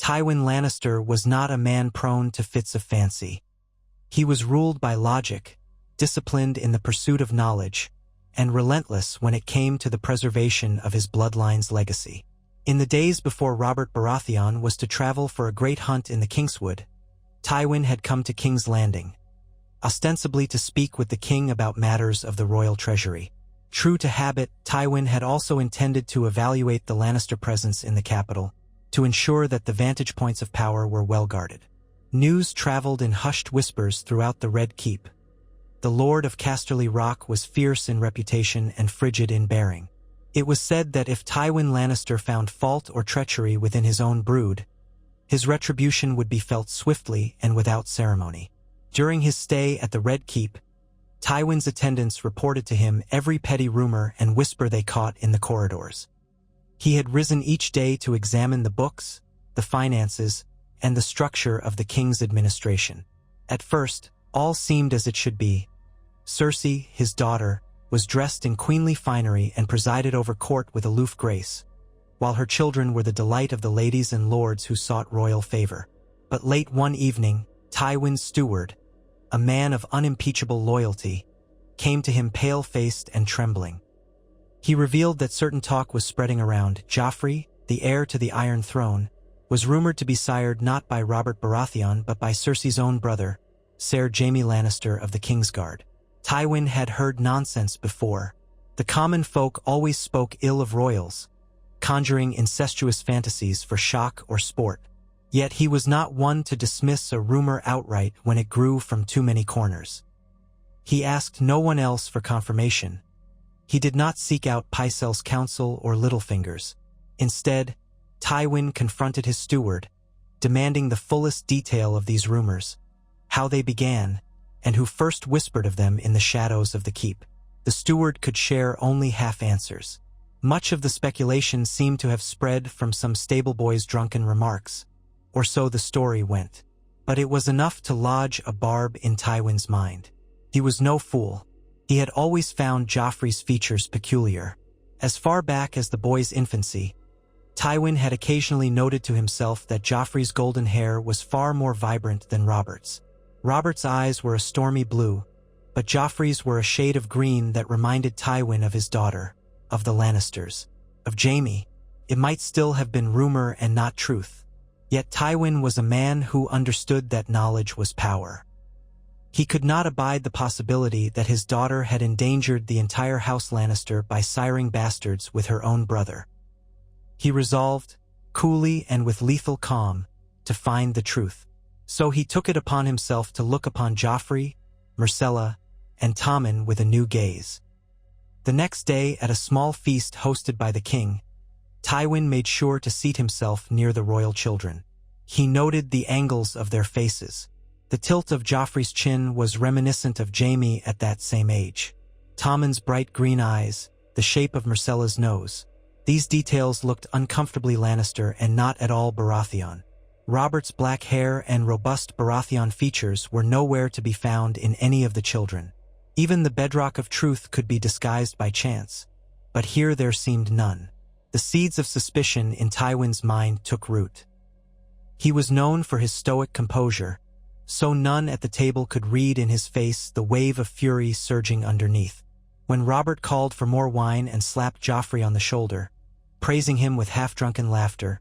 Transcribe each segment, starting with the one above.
Tywin Lannister was not a man prone to fits of fancy. He was ruled by logic, disciplined in the pursuit of knowledge, and relentless when it came to the preservation of his bloodline's legacy. In the days before Robert Baratheon was to travel for a great hunt in the Kingswood, Tywin had come to King's Landing, ostensibly to speak with the king about matters of the royal treasury. True to habit, Tywin had also intended to evaluate the Lannister presence in the capital, to ensure that the vantage points of power were well guarded. News traveled in hushed whispers throughout the Red Keep. The Lord of Casterly Rock was fierce in reputation and frigid in bearing. It was said that if Tywin Lannister found fault or treachery within his own brood, his retribution would be felt swiftly and without ceremony. During his stay at the Red Keep, Tywin's attendants reported to him every petty rumor and whisper they caught in the corridors. He had risen each day to examine the books, the finances, and the structure of the king's administration. At first, all seemed as it should be. Cersei, his daughter, was dressed in queenly finery and presided over court with aloof grace, while her children were the delight of the ladies and lords who sought royal favor. But late one evening, Tywin's steward, a man of unimpeachable loyalty, came to him pale-faced and trembling. He revealed that certain talk was spreading around. Joffrey, the heir to the Iron Throne, was rumored to be sired not by Robert Baratheon but by Cersei's own brother, Ser Jaime Lannister of the Kingsguard. Tywin had heard nonsense before. The common folk always spoke ill of royals, conjuring incestuous fantasies for shock or sport. Yet he was not one to dismiss a rumor outright when it grew from too many corners. He asked no one else for confirmation. He did not seek out Pycelle's counsel or Littlefinger's. Instead, Tywin confronted his steward, demanding the fullest detail of these rumors, how they began, and who first whispered of them in the shadows of the keep. The steward could share only half answers. Much of the speculation seemed to have spread from some stableboy's drunken remarks, or so the story went. But it was enough to lodge a barb in Tywin's mind. He was no fool. He had always found Joffrey's features peculiar. As far back as the boy's infancy, Tywin had occasionally noted to himself that Joffrey's golden hair was far more vibrant than Robert's. Robert's eyes were a stormy blue, but Joffrey's were a shade of green that reminded Tywin of his daughter, of the Lannisters. Of Jaime, it might still have been rumor and not truth. Yet Tywin was a man who understood that knowledge was power. He could not abide the possibility that his daughter had endangered the entire House Lannister by siring bastards with her own brother. He resolved, coolly and with lethal calm, to find the truth. So he took it upon himself to look upon Joffrey, Myrcella, and Tommen with a new gaze. The next day, at a small feast hosted by the king, Tywin made sure to seat himself near the royal children. He noted the angles of their faces. The tilt of Joffrey's chin was reminiscent of Jaime at that same age. Tommen's bright green eyes, the shape of Myrcella's nose. These details looked uncomfortably Lannister and not at all Baratheon. Robert's black hair and robust Baratheon features were nowhere to be found in any of the children. Even the bedrock of truth could be disguised by chance, but here there seemed none. The seeds of suspicion in Tywin's mind took root. He was known for his stoic composure, so none at the table could read in his face the wave of fury surging underneath. When Robert called for more wine and slapped Joffrey on the shoulder, praising him with half-drunken laughter,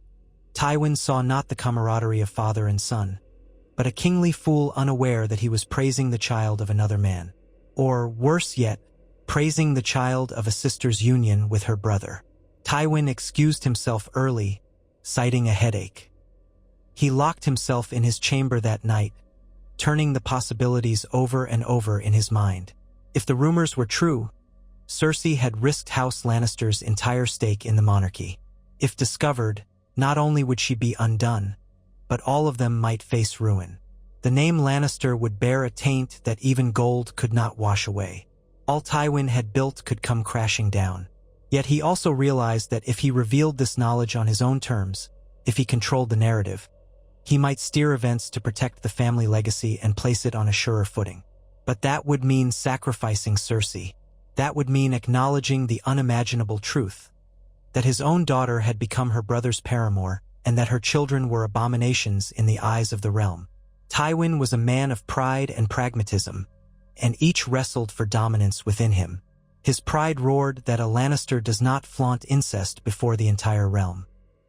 Tywin saw not the camaraderie of father and son, but a kingly fool unaware that he was praising the child of another man. Or, worse yet, praising the child of a sister's union with her brother. Tywin excused himself early, citing a headache. He locked himself in his chamber that night, turning the possibilities over and over in his mind. If the rumors were true, Cersei had risked House Lannister's entire stake in the monarchy. If discovered, not only would she be undone, but all of them might face ruin. The name Lannister would bear a taint that even gold could not wash away. All Tywin had built could come crashing down. Yet he also realized that if he revealed this knowledge on his own terms, if he controlled the narrative, he might steer events to protect the family legacy and place it on a surer footing. But that would mean sacrificing Cersei. That would mean acknowledging the unimaginable truth, that his own daughter had become her brother's paramour, and that her children were abominations in the eyes of the realm. Tywin was a man of pride and pragmatism, and each wrestled for dominance within him. His pride roared that a Lannister does not flaunt incest before the entire realm.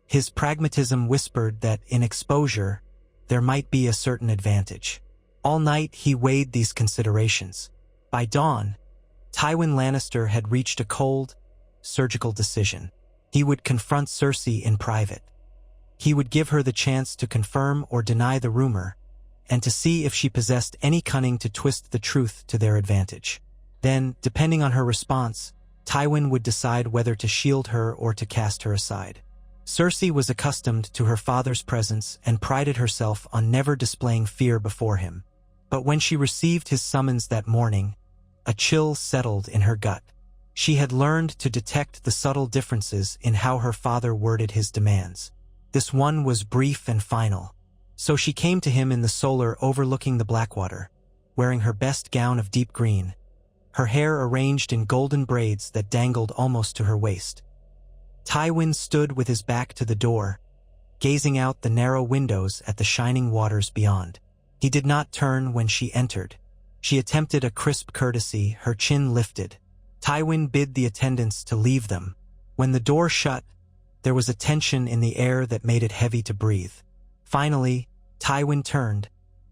His pragmatism whispered that in exposure, there might be a certain advantage. All night he weighed these considerations. By dawn, Tywin Lannister had reached a cold, surgical decision. He would confront Cersei in private. He would give her the chance to confirm or deny the rumor, and to see if she possessed any cunning to twist the truth to their advantage. Then, depending on her response, Tywin would decide whether to shield her or to cast her aside. Cersei was accustomed to her father's presence and prided herself on never displaying fear before him. But when she received his summons that morning, a chill settled in her gut. She had learned to detect the subtle differences in how her father worded his demands. This one was brief and final. So she came to him in the solar overlooking the Blackwater, wearing her best gown of deep green, her hair arranged in golden braids that dangled almost to her waist. Tywin stood with his back to the door, gazing out the narrow windows at the shining waters beyond. He did not turn when she entered. She attempted a crisp courtesy, her chin lifted. Tywin bid the attendants to leave them. When the door shut, there was a tension in the air that made it heavy to breathe. Finally, Tywin turned,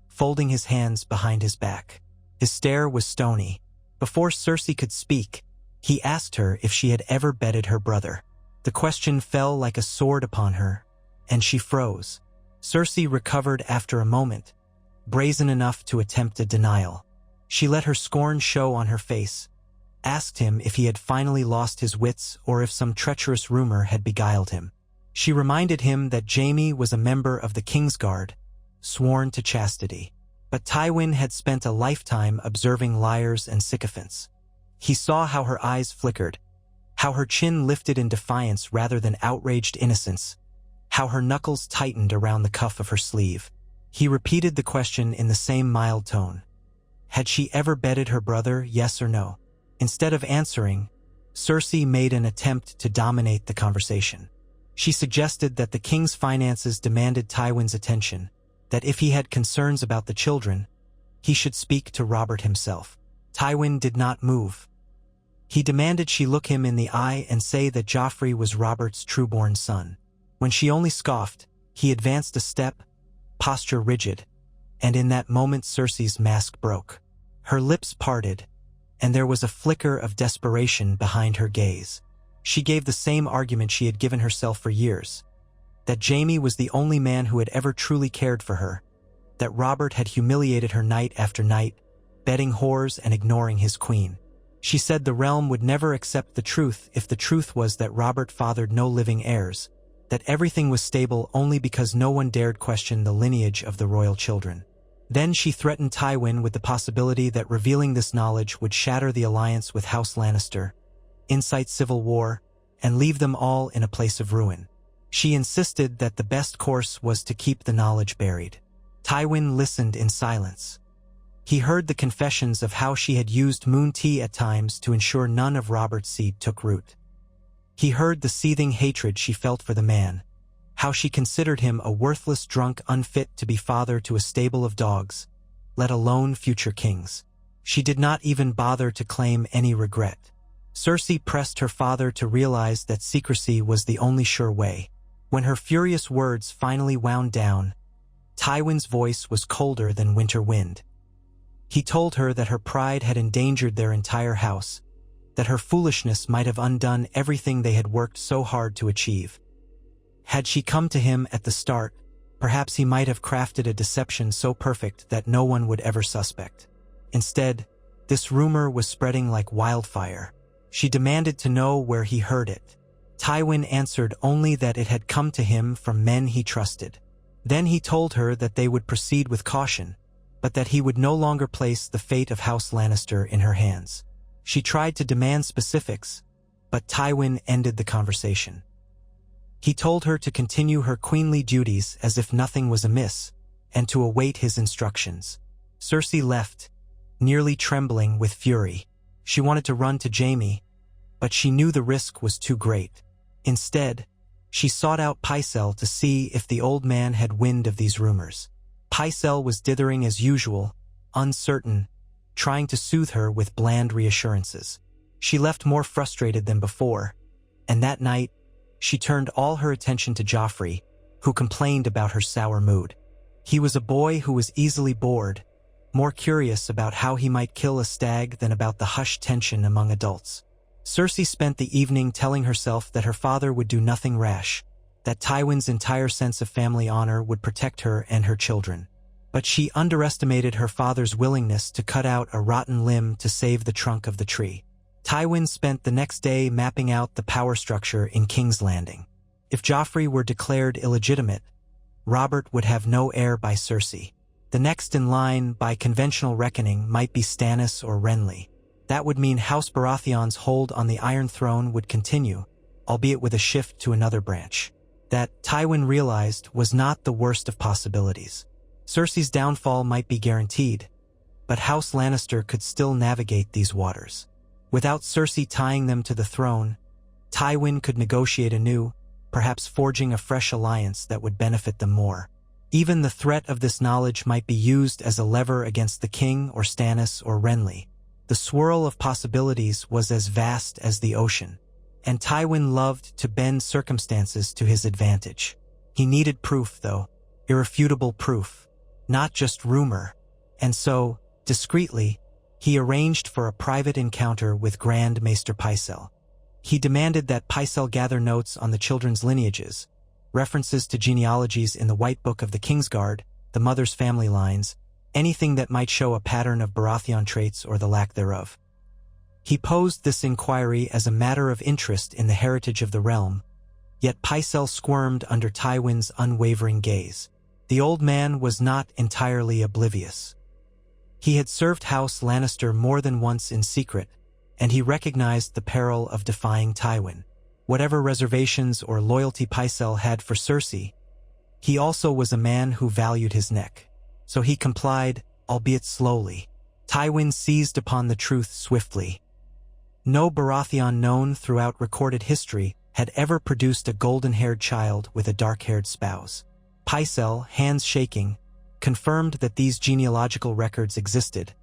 folding his hands behind his back. His stare was stony. Before Cersei could speak, he asked her if she had ever bedded her brother. The question fell like a sword upon her, and she froze. Cersei recovered after a moment, brazen enough to attempt a denial. She let her scorn show on her face, asked him if he had finally lost his wits or if some treacherous rumor had beguiled him. She reminded him that Jaime was a member of the Kingsguard, sworn to chastity. But Tywin had spent a lifetime observing liars and sycophants. He saw how her eyes flickered, how her chin lifted in defiance rather than outraged innocence, how her knuckles tightened around the cuff of her sleeve. He repeated the question in the same mild tone. Had she ever bedded her brother, yes or no? Instead of answering, Cersei made an attempt to dominate the conversation. She suggested that the king's finances demanded Tywin's attention, that if he had concerns about the children, he should speak to Robert himself. Tywin did not move. He demanded she look him in the eye and say that Joffrey was Robert's trueborn son. When she only scoffed, he advanced a step, posture rigid, and in that moment Cersei's mask broke. Her lips parted, and there was a flicker of desperation behind her gaze. She gave the same argument she had given herself for years, that Jaime was the only man who had ever truly cared for her, that Robert had humiliated her night after night, bedding whores and ignoring his queen. She said the realm would never accept the truth if the truth was that Robert fathered no living heirs, that everything was stable only because no one dared question the lineage of the royal children. Then she threatened Tywin with the possibility that revealing this knowledge would shatter the alliance with House Lannister, incite civil war, and leave them all in a place of ruin. She insisted that the best course was to keep the knowledge buried. Tywin listened in silence. He heard the confessions of how she had used moon tea at times to ensure none of Robert's seed took root. He heard the seething hatred she felt for the man, how she considered him a worthless drunk unfit to be father to a stable of dogs, let alone future kings. She did not even bother to claim any regret. Cersei pressed her father to realize that secrecy was the only sure way. When her furious words finally wound down, Tywin's voice was colder than winter wind. He told her that her pride had endangered their entire house, that her foolishness might have undone everything they had worked so hard to achieve. Had she come to him at the start, perhaps he might have crafted a deception so perfect that no one would ever suspect. Instead, this rumor was spreading like wildfire. She demanded to know where he heard it. Tywin answered only that it had come to him from men he trusted. Then he told her that they would proceed with caution, but that he would no longer place the fate of House Lannister in her hands. She tried to demand specifics, but Tywin ended the conversation. He told her to continue her queenly duties as if nothing was amiss, and to await his instructions. Cersei left, nearly trembling with fury. She wanted to run to Jaime, but she knew the risk was too great. Instead, She sought out Pycelle to see if the old man had wind of these rumors. Pycelle was dithering as usual, uncertain, trying to soothe her with bland reassurances. She left more frustrated than before, and that night, she turned all her attention to Joffrey, who complained about her sour mood. He was a boy who was easily bored, more curious about how he might kill a stag than about the hushed tension among adults. Cersei spent the evening telling herself that her father would do nothing rash, that Tywin's entire sense of family honor would protect her and her children. But she underestimated her father's willingness to cut out a rotten limb to save the trunk of the tree. Tywin spent the next day mapping out the power structure in King's Landing. If Joffrey were declared illegitimate, Robert would have no heir by Cersei. The next in line, by conventional reckoning, might be Stannis or Renly. That would mean House Baratheon's hold on the Iron Throne would continue, albeit with a shift to another branch. That, Tywin realized, was not the worst of possibilities. Cersei's downfall might be guaranteed, but House Lannister could still navigate these waters. Without Cersei tying them to the throne, Tywin could negotiate anew, perhaps forging a fresh alliance that would benefit them more. Even the threat of this knowledge might be used as a lever against the king or Stannis or Renly. The swirl of possibilities was as vast as the ocean, and Tywin loved to bend circumstances to his advantage. He needed proof, though, irrefutable proof, not just rumor, and so, discreetly, he arranged for a private encounter with Grand Maester Pycelle. He demanded that Pycelle gather notes on the children's lineages, references to genealogies in the White Book of the Kingsguard, the mother's family lines, anything that might show a pattern of Baratheon traits or the lack thereof. He posed this inquiry as a matter of interest in the heritage of the realm, yet Pycelle squirmed under Tywin's unwavering gaze. The old man was not entirely oblivious. He had served House Lannister more than once in secret, and he recognized the peril of defying Tywin. Whatever reservations or loyalty Pycelle had for Cersei, he also was a man who valued his neck. So he complied, albeit slowly. Tywin seized upon the truth swiftly. No Baratheon known throughout recorded history had ever produced a golden-haired child with a dark-haired spouse. Pycelle, hands shaking, confirmed that these genealogical records existed,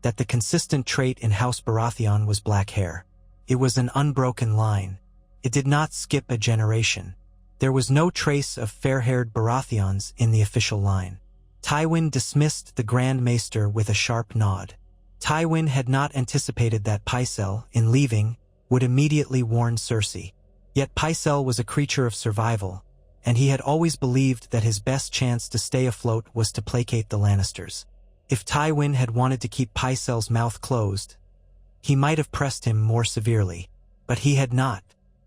that the consistent trait in House Baratheon was black hair. It was an unbroken line. It did not skip a generation. There was no trace of fair-haired Baratheons in the official line. Tywin dismissed the Grand Maester with a sharp nod. Tywin had not anticipated that Pycelle, in leaving, would immediately warn Cersei. Yet Pycelle was a creature of survival, and he had always believed that his best chance to stay afloat was to placate the Lannisters. If Tywin had wanted to keep Pycelle's mouth closed, he might have pressed him more severely, but he had not.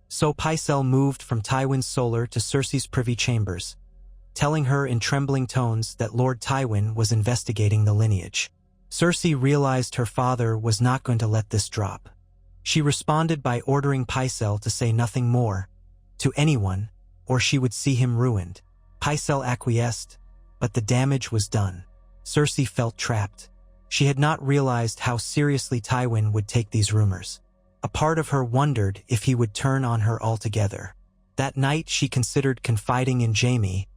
So Pycelle moved from Tywin's solar to Cersei's privy chambers, telling her in trembling tones that Lord Tywin was investigating the lineage. Cersei realized her father was not going to let this drop. She responded by ordering Pycelle to say nothing more, to anyone, or she would see him ruined. Pycelle acquiesced, but the damage was done. Cersei felt trapped. She had not realized how seriously Tywin would take these rumors. A part of her wondered if he would turn on her altogether. That night she considered confiding in Jaime,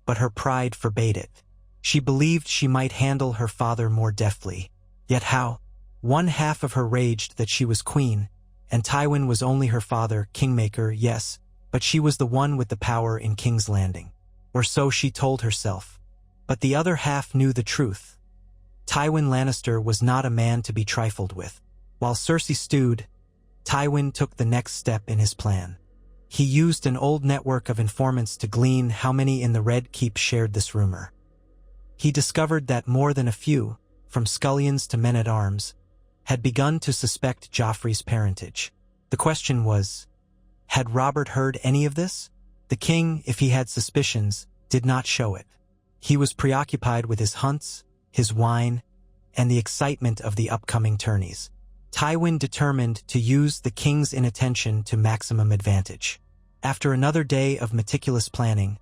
but her pride forbade it. She believed she might handle her father more deftly. Yet how? One half of her raged that she was queen, and Tywin was only her father, kingmaker, yes, but she was the one with the power in King's Landing. Or so she told herself. But the other half knew the truth. Tywin Lannister was not a man to be trifled with. While Cersei stewed, Tywin took the next step in his plan. He used an old network of informants to glean how many in the Red Keep shared this rumor. He discovered that more than a few, from scullions to men-at-arms, had begun to suspect Joffrey's parentage. The question was, had Robert heard any of this? The king, if he had suspicions, did not show it. He was preoccupied with his hunts, his wine, and the excitement of the upcoming tourneys. Tywin determined to use the king's inattention to maximum advantage. After another day of meticulous planning,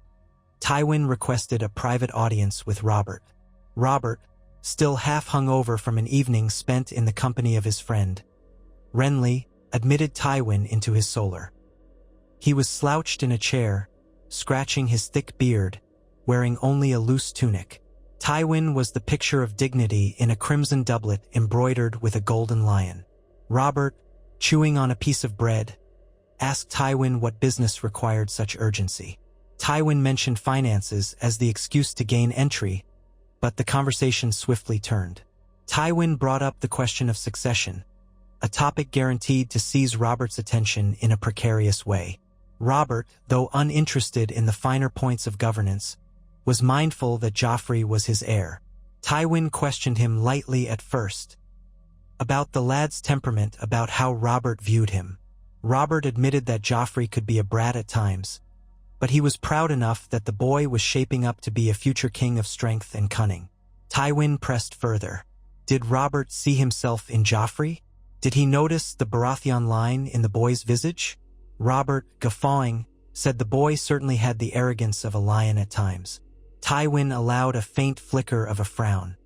Tywin requested a private audience with Robert. Robert, still half hungover from an evening spent in the company of his friend, Renly, admitted Tywin into his solar. He was slouched in a chair, scratching his thick beard, wearing only a loose tunic. Tywin was the picture of dignity in a crimson doublet embroidered with a golden lion. Robert, chewing on a piece of bread, asked Tywin what business required such urgency. Tywin mentioned finances as the excuse to gain entry, but the conversation swiftly turned. Tywin brought up the question of succession, a topic guaranteed to seize Robert's attention in a precarious way. Robert, though uninterested in the finer points of governance, was mindful that Joffrey was his heir. Tywin questioned him lightly at first, about the lad's temperament, about how Robert viewed him. Robert admitted that Joffrey could be a brat at times, but he was proud enough that the boy was shaping up to be a future king of strength and cunning. Tywin pressed further. Did Robert see himself in Joffrey? Did he notice the Baratheon line in the boy's visage? Robert, guffawing, said the boy certainly had the arrogance of a lion at times. Tywin allowed a faint flicker of a frown.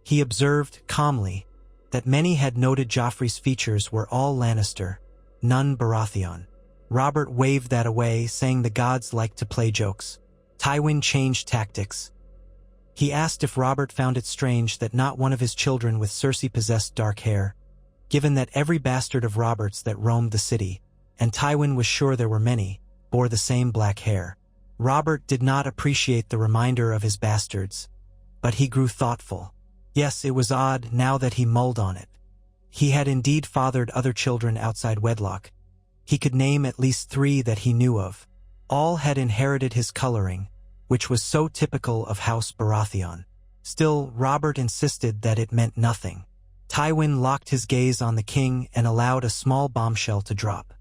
He observed, calmly, that many had noted Joffrey's features were all Lannister, none Baratheon. Robert waved that away, saying the gods liked to play jokes. Tywin changed tactics. He asked if Robert found it strange that not one of his children with Cersei possessed dark hair, given that every bastard of Robert's that roamed the city, and Tywin was sure there were many, bore the same black hair. Robert did not appreciate the reminder of his bastards, but he grew thoughtful. Yes, it was odd now that he mulled on it. He had indeed fathered other children outside wedlock. He could name at least 3 that he knew of. All had inherited his coloring, which was so typical of House Baratheon. Still, Robert insisted that it meant nothing. Tywin locked his gaze on the king and allowed a small bombshell to drop.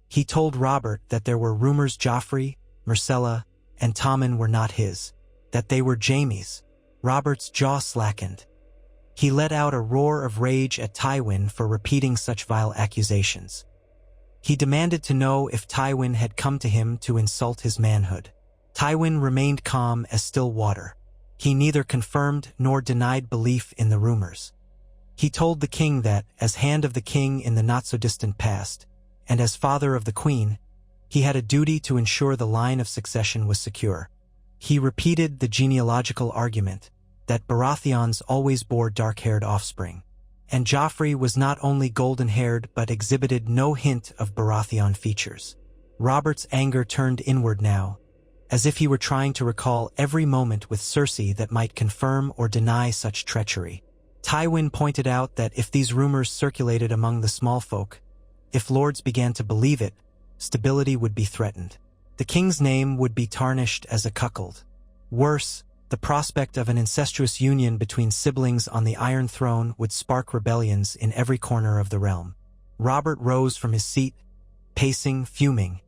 He told Robert that there were rumors Joffrey, Myrcella, and Tommen were not his, that they were Jaime's. Robert's jaw slackened. He let out a roar of rage at Tywin for repeating such vile accusations. He demanded to know if Tywin had come to him to insult his manhood. Tywin remained calm as still water. He neither confirmed nor denied belief in the rumors. He told the king that, as Hand of the King in the not-so-distant past, and as father of the queen, he had a duty to ensure the line of succession was secure. He repeated the genealogical argument that Baratheons always bore dark-haired offspring, and Joffrey was not only golden-haired but exhibited no hint of Baratheon features. Robert's anger turned inward now, as if he were trying to recall every moment with Cersei that might confirm or deny such treachery. Tywin pointed out that if these rumors circulated among the small folk, if lords began to believe it, stability would be threatened. The king's name would be tarnished as a cuckold. Worse, the prospect of an incestuous union between siblings on the Iron Throne would spark rebellions in every corner of the realm. Robert rose from his seat, pacing, fuming,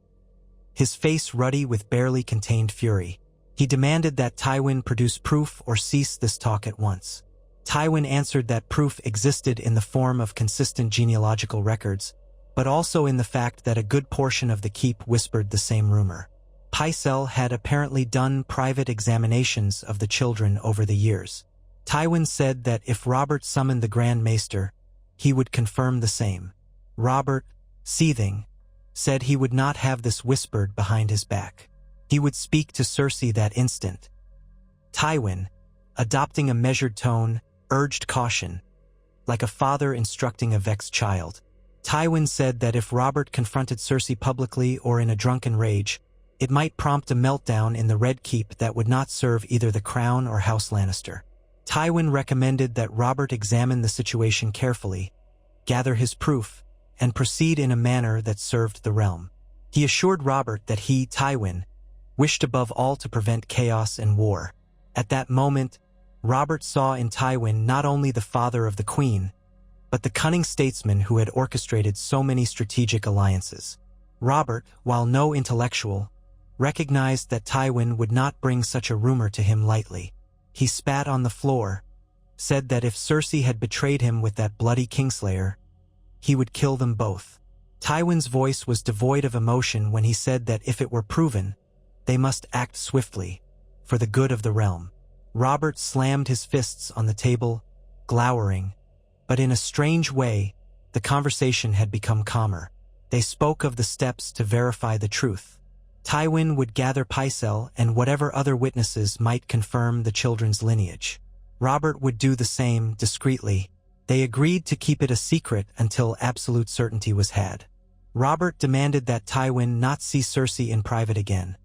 his face ruddy with barely contained fury. He demanded that Tywin produce proof or cease this talk at once. Tywin answered that proof existed in the form of consistent genealogical records, but also in the fact that a good portion of the keep whispered the same rumor. Pycelle had apparently done private examinations of the children over the years. Tywin said that if Robert summoned the Grand Maester, he would confirm the same. Robert, seething, said he would not have this whispered behind his back. He would speak to Cersei that instant. Tywin, adopting a measured tone, urged caution, like a father instructing a vexed child. Tywin said that if Robert confronted Cersei publicly or in a drunken rage, it might prompt a meltdown in the Red Keep that would not serve either the crown or House Lannister. Tywin recommended that Robert examine the situation carefully, gather his proof, and proceed in a manner that served the realm. He assured Robert that he, Tywin, wished above all to prevent chaos and war. At that moment, Robert saw in Tywin not only the father of the queen, but the cunning statesman who had orchestrated so many strategic alliances. Robert, while no intellectual, recognized that Tywin would not bring such a rumor to him lightly. He spat on the floor, said that if Cersei had betrayed him with that bloody Kingslayer, he would kill them both. Tywin's voice was devoid of emotion when he said that if it were proven, they must act swiftly, for the good of the realm. Robert slammed his fists on the table, glowering, but in a strange way, the conversation had become calmer. They spoke of the steps to verify the truth. Tywin would gather Pycelle and whatever other witnesses might confirm the children's lineage. Robert would do the same, discreetly. They agreed to keep it a secret until absolute certainty was had. Robert demanded that Tywin not see Cersei in private again,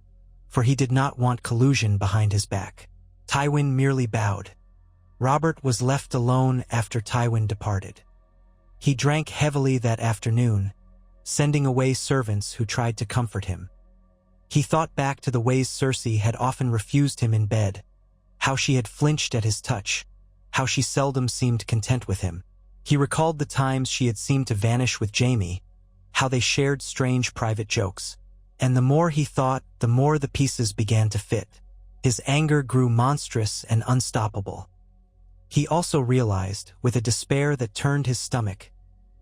for he did not want collusion behind his back. Tywin merely bowed. Robert was left alone after Tywin departed. He drank heavily that afternoon, sending away servants who tried to comfort him. He thought back to the ways Cersei had often refused him in bed, how she had flinched at his touch, how she seldom seemed content with him. He recalled the times she had seemed to vanish with Jaime, how they shared strange private jokes. And the more he thought, the more the pieces began to fit. His anger grew monstrous and unstoppable. He also realized, with a despair that turned his stomach,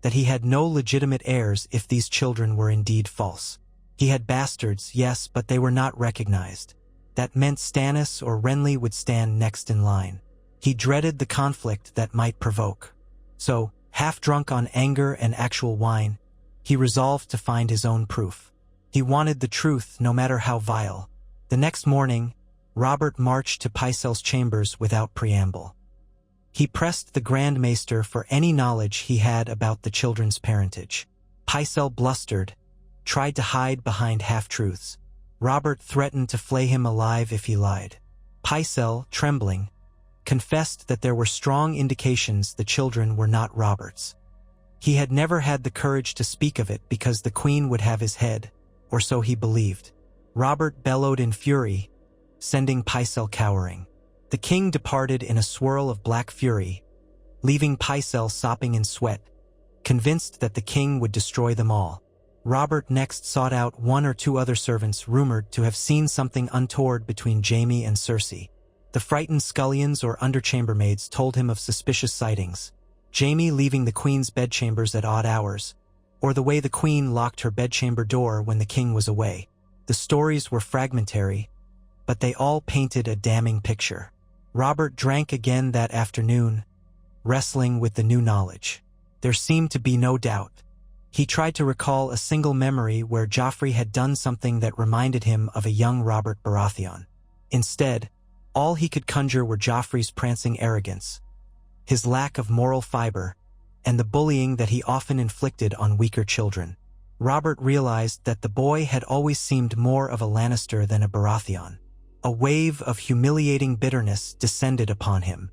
that he had no legitimate heirs if these children were indeed false. He had bastards, yes, but they were not recognized. That meant Stannis or Renly would stand next in line. He dreaded the conflict that might provoke. So, half drunk on anger and actual wine, he resolved to find his own proof. He wanted the truth, no matter how vile. The next morning, Robert marched to Pycelle's chambers without preamble. He pressed the Grand Maester for any knowledge he had about the children's parentage. Pycelle blustered, tried to hide behind half-truths. Robert threatened to flay him alive if he lied. Pycelle, trembling, confessed that there were strong indications the children were not Robert's. He had never had the courage to speak of it because the Queen would have his head, or so he believed. Robert bellowed in fury, sending Pycelle cowering. The king departed in a swirl of black fury, leaving Pycelle sopping in sweat, convinced that the king would destroy them all. Robert next sought out one or two other servants rumored to have seen something untoward between Jaime and Cersei. The frightened scullions or underchambermaids told him of suspicious sightings. Jaime leaving the queen's bedchambers at odd hours, or the way the queen locked her bedchamber door when the king was away. The stories were fragmentary, but they all painted a damning picture. Robert drank again that afternoon, wrestling with the new knowledge. There seemed to be no doubt. He tried to recall a single memory where Joffrey had done something that reminded him of a young Robert Baratheon. Instead, all he could conjure were Joffrey's prancing arrogance, his lack of moral fiber, and the bullying that he often inflicted on weaker children. Robert realized that the boy had always seemed more of a Lannister than a Baratheon. A wave of humiliating bitterness descended upon him.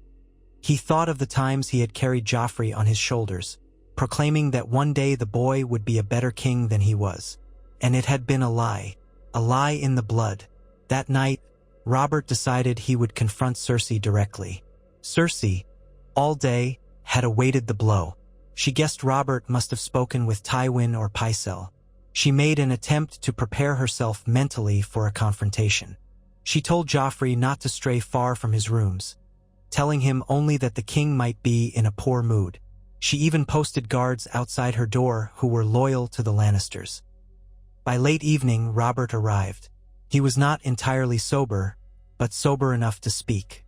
He thought of the times he had carried Joffrey on his shoulders, proclaiming that one day the boy would be a better king than he was. And it had been a lie in the blood. That night, Robert decided he would confront Cersei directly. Cersei, all day, had awaited the blow. She guessed Robert must have spoken with Tywin or Pycelle. She made an attempt to prepare herself mentally for a confrontation. She told Joffrey not to stray far from his rooms, telling him only that the king might be in a poor mood. She even posted guards outside her door who were loyal to the Lannisters. By late evening, Robert arrived. He was not entirely sober, but sober enough to speak.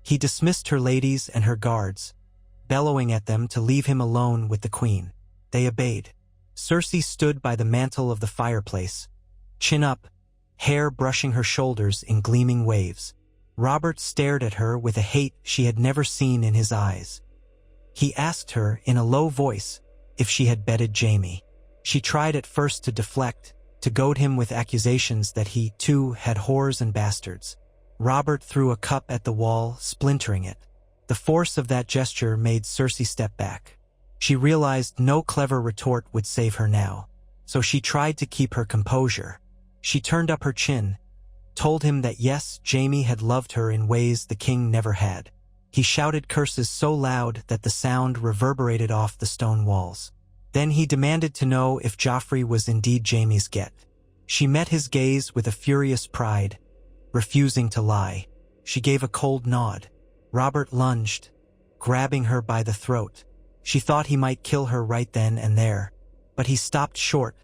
He dismissed her ladies and her guards, bellowing at them to leave him alone with the queen. They obeyed. Cersei stood by the mantel of the fireplace, chin up, hair brushing her shoulders in gleaming waves. Robert stared at her with a hate she had never seen in his eyes. He asked her in a low voice if she had bedded Jaime. She tried at first to deflect, to goad him with accusations that he, too, had whores and bastards. Robert threw a cup at the wall, splintering it. The force of that gesture made Cersei step back. She realized no clever retort would save her now, so she tried to keep her composure. She turned up her chin, told him that yes, Jaime had loved her in ways the king never had. He shouted curses so loud that the sound reverberated off the stone walls. Then he demanded to know if Joffrey was indeed Jaime's get. She met his gaze with a furious pride, refusing to lie. She gave a cold nod. Robert lunged, grabbing her by the throat. She thought he might kill her right then and there, but he stopped short,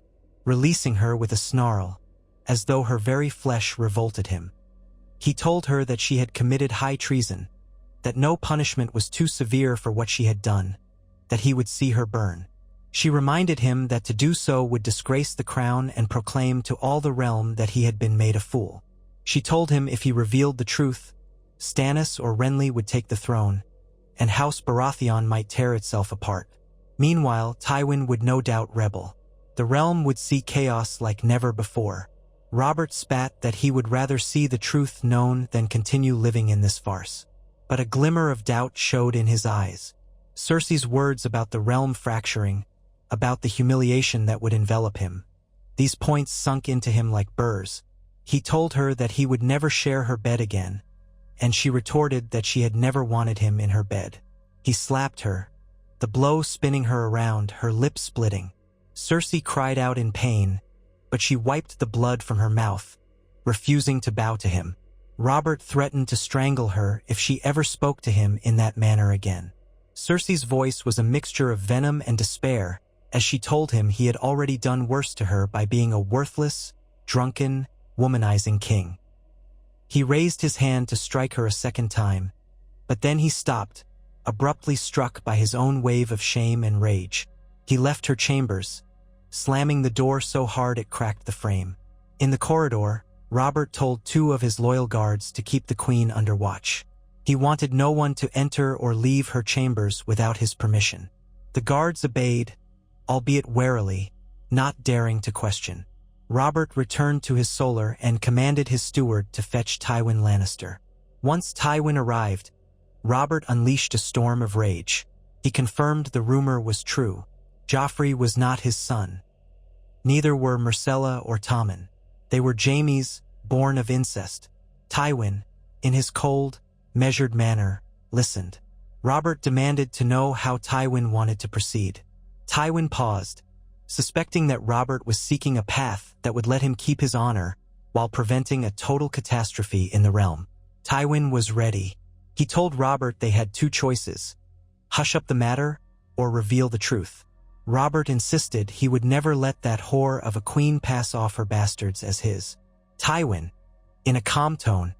releasing her with a snarl, as though her very flesh revolted him. He told her that she had committed high treason, that no punishment was too severe for what she had done, that he would see her burn. She reminded him that to do so would disgrace the crown and proclaim to all the realm that he had been made a fool. She told him if he revealed the truth, Stannis or Renly would take the throne, and House Baratheon might tear itself apart. Meanwhile, Tywin would no doubt rebel. The realm would see chaos like never before. Robert spat that he would rather see the truth known than continue living in this farce. But a glimmer of doubt showed in his eyes. Cersei's words about the realm fracturing, about the humiliation that would envelop him. These points sunk into him like burrs. He told her that he would never share her bed again, and she retorted that she had never wanted him in her bed. He slapped her, the blow spinning her around, her lips splitting. Cersei cried out in pain, but she wiped the blood from her mouth, refusing to bow to him. Robert threatened to strangle her if she ever spoke to him in that manner again. Cersei's voice was a mixture of venom and despair, as she told him he had already done worse to her by being a worthless, drunken, womanizing king. He raised his hand to strike her a second time, but then he stopped, abruptly struck by his own wave of shame and rage. He left her chambers, slamming the door so hard it cracked the frame. In the corridor, Robert told 2 of his loyal guards to keep the queen under watch. He wanted no one to enter or leave her chambers without his permission. The guards obeyed, albeit warily, not daring to question. Robert returned to his solar and commanded his steward to fetch Tywin Lannister. Once Tywin arrived, Robert unleashed a storm of rage. He confirmed the rumor was true. Joffrey was not his son. Neither were Myrcella or Tommen. They were Jaime's, born of incest. Tywin, in his cold, measured manner, listened. Robert demanded to know how Tywin wanted to proceed. Tywin paused, suspecting that Robert was seeking a path that would let him keep his honor while preventing a total catastrophe in the realm. Tywin was ready. He told Robert they had 2 choices: hush up the matter or reveal the truth. Robert insisted he would never let that whore of a queen pass off her bastards as his. Tywin, in a calm tone,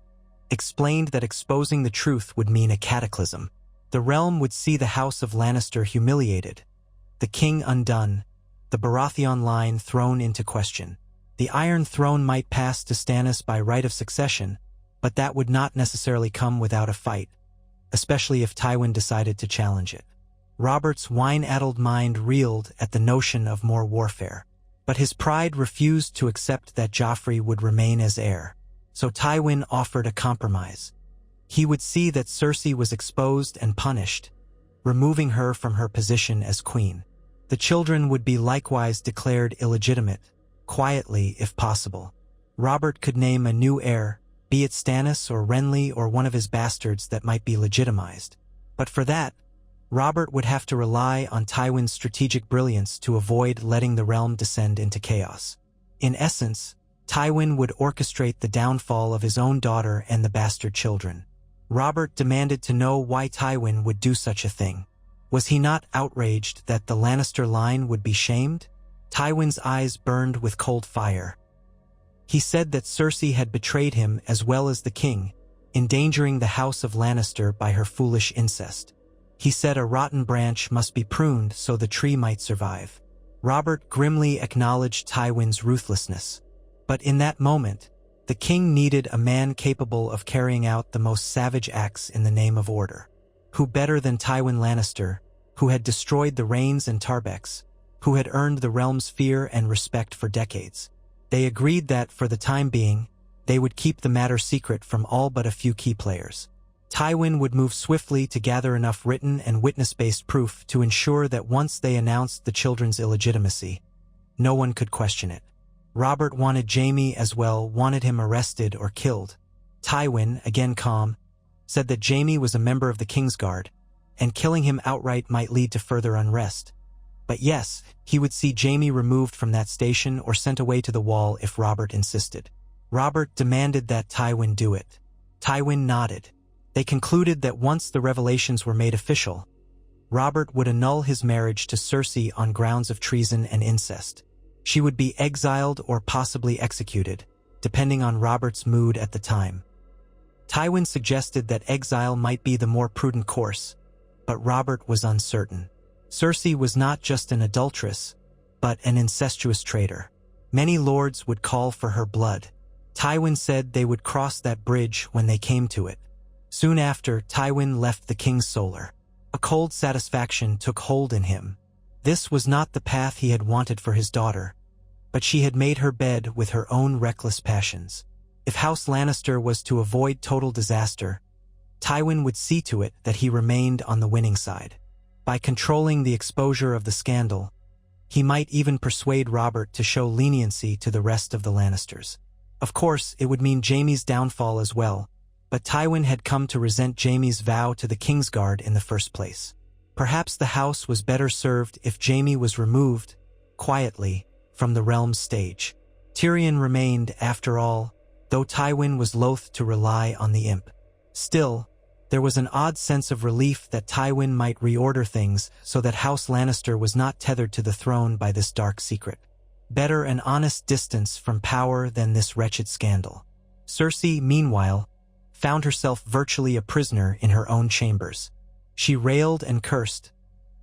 explained that exposing the truth would mean a cataclysm. The realm would see the House of Lannister humiliated, the king undone, the Baratheon line thrown into question. The Iron Throne might pass to Stannis by right of succession, but that would not necessarily come without a fight, especially if Tywin decided to challenge it. Robert's wine-addled mind reeled at the notion of more warfare, but his pride refused to accept that Joffrey would remain as heir. So Tywin offered a compromise. He would see that Cersei was exposed and punished, removing her from her position as queen. The children would be likewise declared illegitimate, quietly if possible. Robert could name a new heir, be it Stannis or Renly or one of his bastards that might be legitimized. But for that, Robert would have to rely on Tywin's strategic brilliance to avoid letting the realm descend into chaos. In essence, Tywin would orchestrate the downfall of his own daughter and the bastard children. Robert demanded to know why Tywin would do such a thing. Was he not outraged that the Lannister line would be shamed? Tywin's eyes burned with cold fire. He said that Cersei had betrayed him as well as the king, endangering the House of Lannister by her foolish incest. He said a rotten branch must be pruned so the tree might survive. Robert grimly acknowledged Tywin's ruthlessness. But in that moment, the king needed a man capable of carrying out the most savage acts in the name of order. Who better than Tywin Lannister, who had destroyed the Rains and Tarbex, who had earned the realm's fear and respect for decades? They agreed that, for the time being, they would keep the matter secret from all but a few key players. Tywin would move swiftly to gather enough written and witness-based proof to ensure that once they announced the children's illegitimacy, no one could question it. Robert wanted Jaime as well, wanted him arrested or killed. Tywin, again calm, said that Jaime was a member of the Kingsguard, and killing him outright might lead to further unrest. But yes, he would see Jaime removed from that station or sent away to the Wall if Robert insisted. Robert demanded that Tywin do it. Tywin nodded. They concluded that once the revelations were made official, Robert would annul his marriage to Cersei on grounds of treason and incest. She would be exiled or possibly executed, depending on Robert's mood at the time. Tywin suggested that exile might be the more prudent course, but Robert was uncertain. Cersei was not just an adulteress, but an incestuous traitor. Many lords would call for her blood. Tywin said they would cross that bridge when they came to it. Soon after, Tywin left the king's solar. A cold satisfaction took hold in him. This was not the path he had wanted for his daughter, but she had made her bed with her own reckless passions. If House Lannister was to avoid total disaster, Tywin would see to it that he remained on the winning side. By controlling the exposure of the scandal, he might even persuade Robert to show leniency to the rest of the Lannisters. Of course, it would mean Jaime's downfall as well, but Tywin had come to resent Jaime's vow to the Kingsguard in the first place. Perhaps the house was better served if Jaime was removed, quietly, from the realm's stage. Tyrion remained, after all, though Tywin was loath to rely on the imp. Still, there was an odd sense of relief that Tywin might reorder things so that House Lannister was not tethered to the throne by this dark secret. Better an honest distance from power than this wretched scandal. Cersei, meanwhile, found herself virtually a prisoner in her own chambers. She railed and cursed,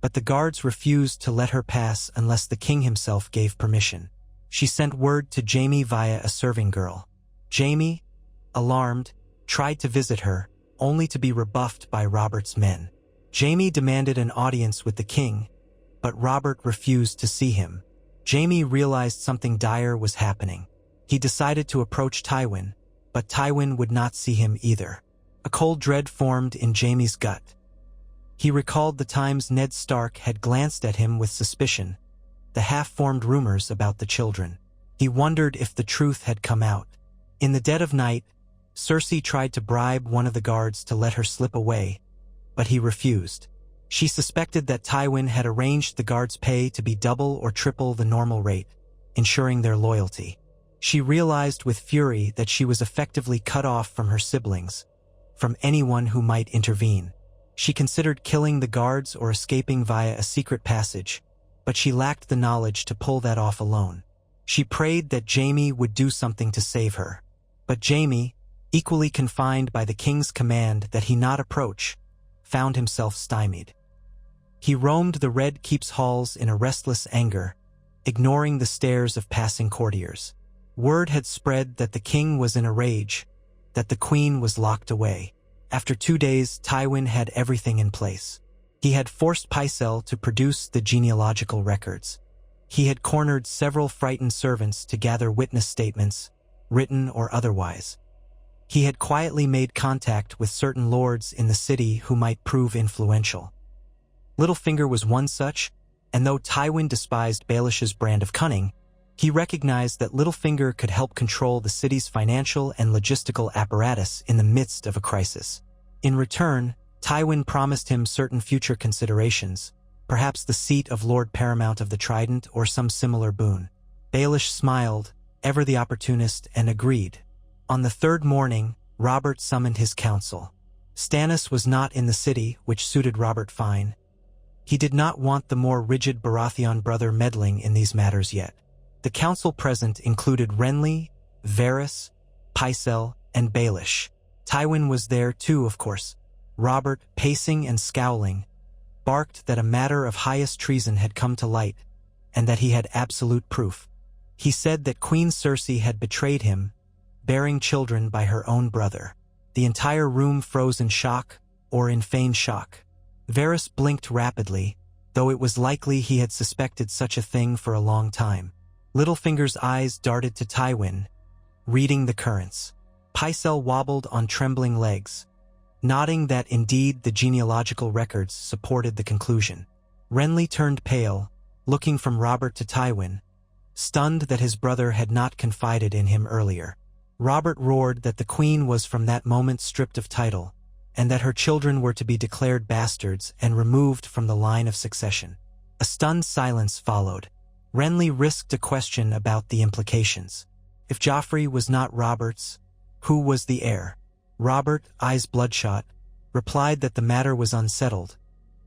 but the guards refused to let her pass unless the king himself gave permission. She sent word to Jaime via a serving girl. Jaime, alarmed, tried to visit her, only to be rebuffed by Robert's men. Jaime demanded an audience with the king, but Robert refused to see him. Jaime realized something dire was happening. He decided to approach Tywin, but Tywin would not see him either. A cold dread formed in Jaime's gut. He recalled the times Ned Stark had glanced at him with suspicion, the half-formed rumors about the children. He wondered if the truth had come out. In the dead of night, Cersei tried to bribe one of the guards to let her slip away, but he refused. She suspected that Tywin had arranged the guards' pay to be double or triple the normal rate, ensuring their loyalty. She realized with fury that she was effectively cut off from her siblings, from anyone who might intervene. She considered killing the guards or escaping via a secret passage, but she lacked the knowledge to pull that off alone. She prayed that Jaime would do something to save her. But Jaime, equally confined by the king's command that he not approach, found himself stymied. He roamed the Red Keep's halls in a restless anger, ignoring the stares of passing courtiers. Word had spread that the king was in a rage, that the queen was locked away. After 2 days, Tywin had everything in place. He had forced Pycelle to produce the genealogical records. He had cornered several frightened servants to gather witness statements, written or otherwise. He had quietly made contact with certain lords in the city who might prove influential. Littlefinger was one such, and though Tywin despised Baelish's brand of cunning, he recognized that Littlefinger could help control the city's financial and logistical apparatus in the midst of a crisis. In return, Tywin promised him certain future considerations, perhaps the seat of Lord Paramount of the Trident or some similar boon. Baelish smiled, ever the opportunist, and agreed. On the third morning, Robert summoned his council. Stannis was not in the city, which suited Robert fine. He did not want the more rigid Baratheon brother meddling in these matters yet. The council present included Renly, Varys, Pycelle, and Baelish. Tywin was there too, of course. Robert, pacing and scowling, barked that a matter of highest treason had come to light, and that he had absolute proof. He said that Queen Cersei had betrayed him, bearing children by her own brother. The entire room froze in shock, or in feigned shock. Varys blinked rapidly, though it was likely he had suspected such a thing for a long time. Littlefinger's eyes darted to Tywin, reading the currents. Pycelle wobbled on trembling legs, nodding that indeed the genealogical records supported the conclusion. Renly turned pale, looking from Robert to Tywin, stunned that his brother had not confided in him earlier. Robert roared that the queen was from that moment stripped of title, and that her children were to be declared bastards and removed from the line of succession. A stunned silence followed. Renly risked a question about the implications. If Joffrey was not Robert's, who was the heir? Robert, eyes bloodshot, replied that the matter was unsettled,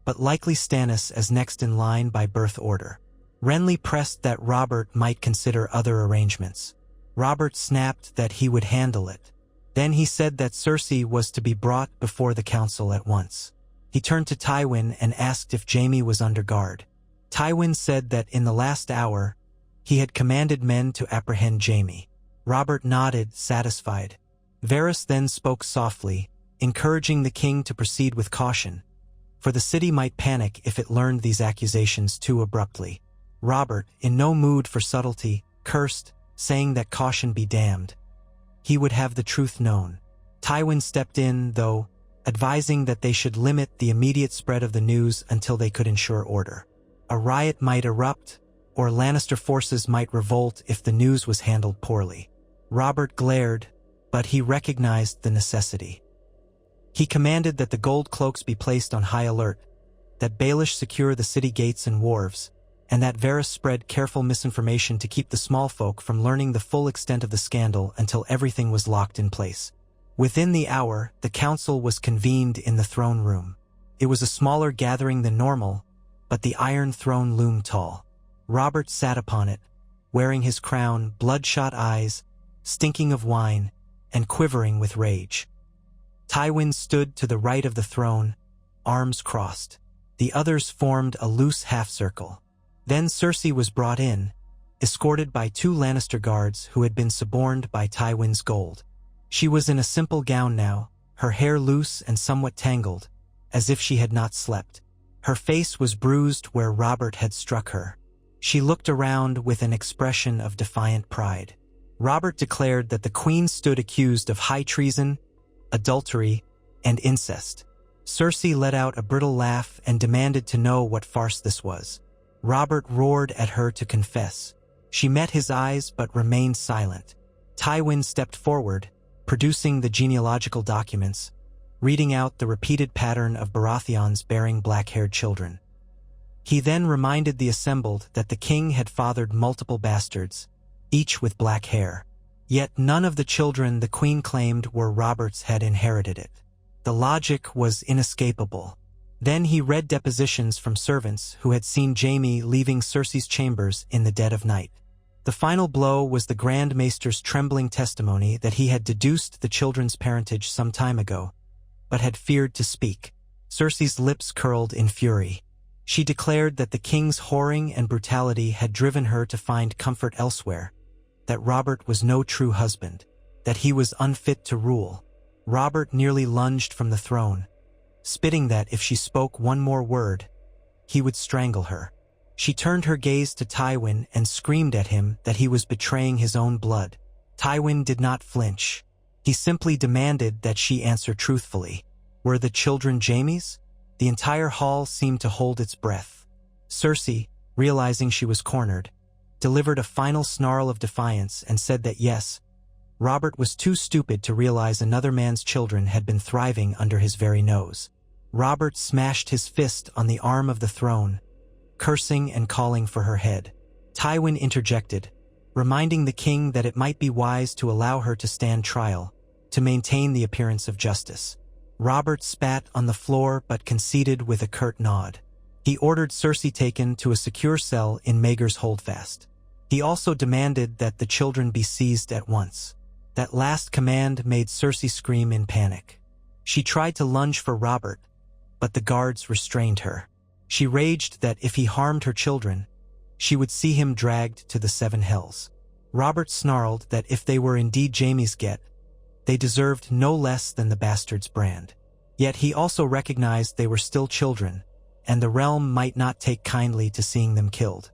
but likely Stannis as next in line by birth order. Renly pressed that Robert might consider other arrangements. Robert snapped that he would handle it. Then he said that Cersei was to be brought before the council at once. He turned to Tywin and asked if Jaime was under guard. Tywin said that in the last hour, he had commanded men to apprehend Jaime. Robert nodded, satisfied. Varys then spoke softly, encouraging the king to proceed with caution, for the city might panic if it learned these accusations too abruptly. Robert, in no mood for subtlety, cursed, saying that caution be damned. He would have the truth known. Tywin stepped in, though, advising that they should limit the immediate spread of the news until they could ensure order. A riot might erupt, or Lannister forces might revolt if the news was handled poorly. Robert glared, but he recognized the necessity. He commanded that the gold cloaks be placed on high alert, that Baelish secure the city gates and wharves, and that Varys spread careful misinformation to keep the small folk from learning the full extent of the scandal until everything was locked in place. Within the hour, the council was convened in the throne room. It was a smaller gathering than normal, but the Iron Throne loomed tall. Robert sat upon it, wearing his crown, bloodshot eyes, stinking of wine, and quivering with rage. Tywin stood to the right of the throne, arms crossed. The others formed a loose half-circle. Then Cersei was brought in, escorted by 2 Lannister guards who had been suborned by Tywin's gold. She was in a simple gown now, her hair loose and somewhat tangled, as if she had not slept. Her face was bruised where Robert had struck her. She looked around with an expression of defiant pride. Robert declared that the queen stood accused of high treason, adultery, and incest. Cersei let out a brittle laugh and demanded to know what farce this was. Robert roared at her to confess. She met his eyes but remained silent. Tywin stepped forward, producing the genealogical documents, reading out the repeated pattern of Baratheons bearing black-haired children. He then reminded the assembled that the king had fathered multiple bastards, each with black hair. Yet none of the children the queen claimed were Robert's had inherited it. The logic was inescapable. Then he read depositions from servants who had seen Jaime leaving Cersei's chambers in the dead of night. The final blow was the Grand Maester's trembling testimony that he had deduced the children's parentage some time ago, but had feared to speak. Cersei's lips curled in fury. She declared that the king's whoring and brutality had driven her to find comfort elsewhere, that Robert was no true husband, that he was unfit to rule. Robert nearly lunged from the throne, spitting that if she spoke one more word, he would strangle her. She turned her gaze to Tywin and screamed at him that he was betraying his own blood. Tywin did not flinch. He simply demanded that she answer truthfully. Were the children Jaime's? The entire hall seemed to hold its breath. Cersei, realizing she was cornered, delivered a final snarl of defiance and said that yes, Robert was too stupid to realize another man's children had been thriving under his very nose. Robert smashed his fist on the arm of the throne, cursing and calling for her head. Tywin interjected, reminding the king that it might be wise to allow her to stand trial, to maintain the appearance of justice. Robert spat on the floor but conceded with a curt nod. He ordered Cersei taken to a secure cell in Maegor's Holdfast. He also demanded that the children be seized at once. That last command made Cersei scream in panic. She tried to lunge for Robert, but the guards restrained her. She raged that if he harmed her children, she would see him dragged to the 7 hells. Robert snarled that if they were indeed Jaime's get, they deserved no less than the bastard's brand. Yet he also recognized they were still children, and the realm might not take kindly to seeing them killed.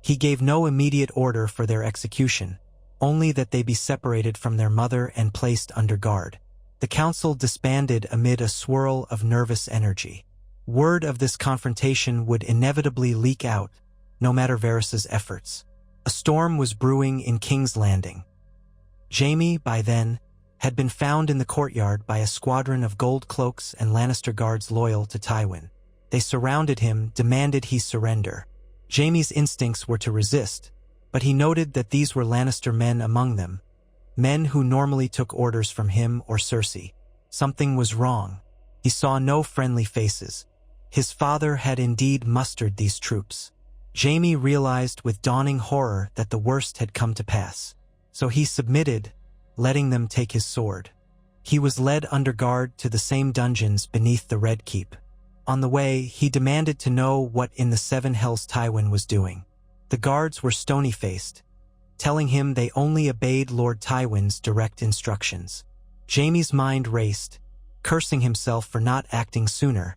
He gave no immediate order for their execution, only that they be separated from their mother and placed under guard. The council disbanded amid a swirl of nervous energy. Word of this confrontation would inevitably leak out, no matter Varys's efforts. A storm was brewing in King's Landing. Jaime, by then, had been found in the courtyard by a squadron of gold cloaks and Lannister guards loyal to Tywin. They surrounded him, demanded he surrender. Jaime's instincts were to resist, but he noted that these were Lannister men among them, men who normally took orders from him or Cersei. Something was wrong. He saw no friendly faces. His father had indeed mustered these troops. Jaime realized with dawning horror that the worst had come to pass. So he submitted, letting them take his sword. He was led under guard to the same dungeons beneath the Red Keep. On the way, he demanded to know what in the Seven Hells Tywin was doing. The guards were stony-faced, telling him they only obeyed Lord Tywin's direct instructions. Jaime's mind raced, cursing himself for not acting sooner,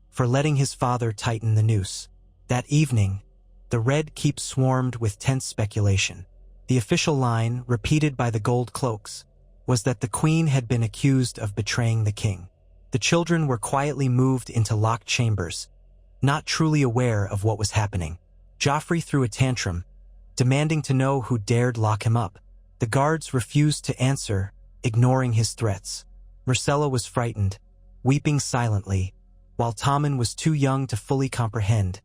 for letting his father tighten the noose. That evening, the Red Keep swarmed with tense speculation. The official line, repeated by the Gold Cloaks, was that the Queen had been accused of betraying the king. The children were quietly moved into locked chambers, not truly aware of what was happening. Joffrey threw a tantrum, demanding to know who dared lock him up. The guards refused to answer, ignoring his threats. Myrcella was frightened, weeping silently, while Tommen was too young to fully comprehend,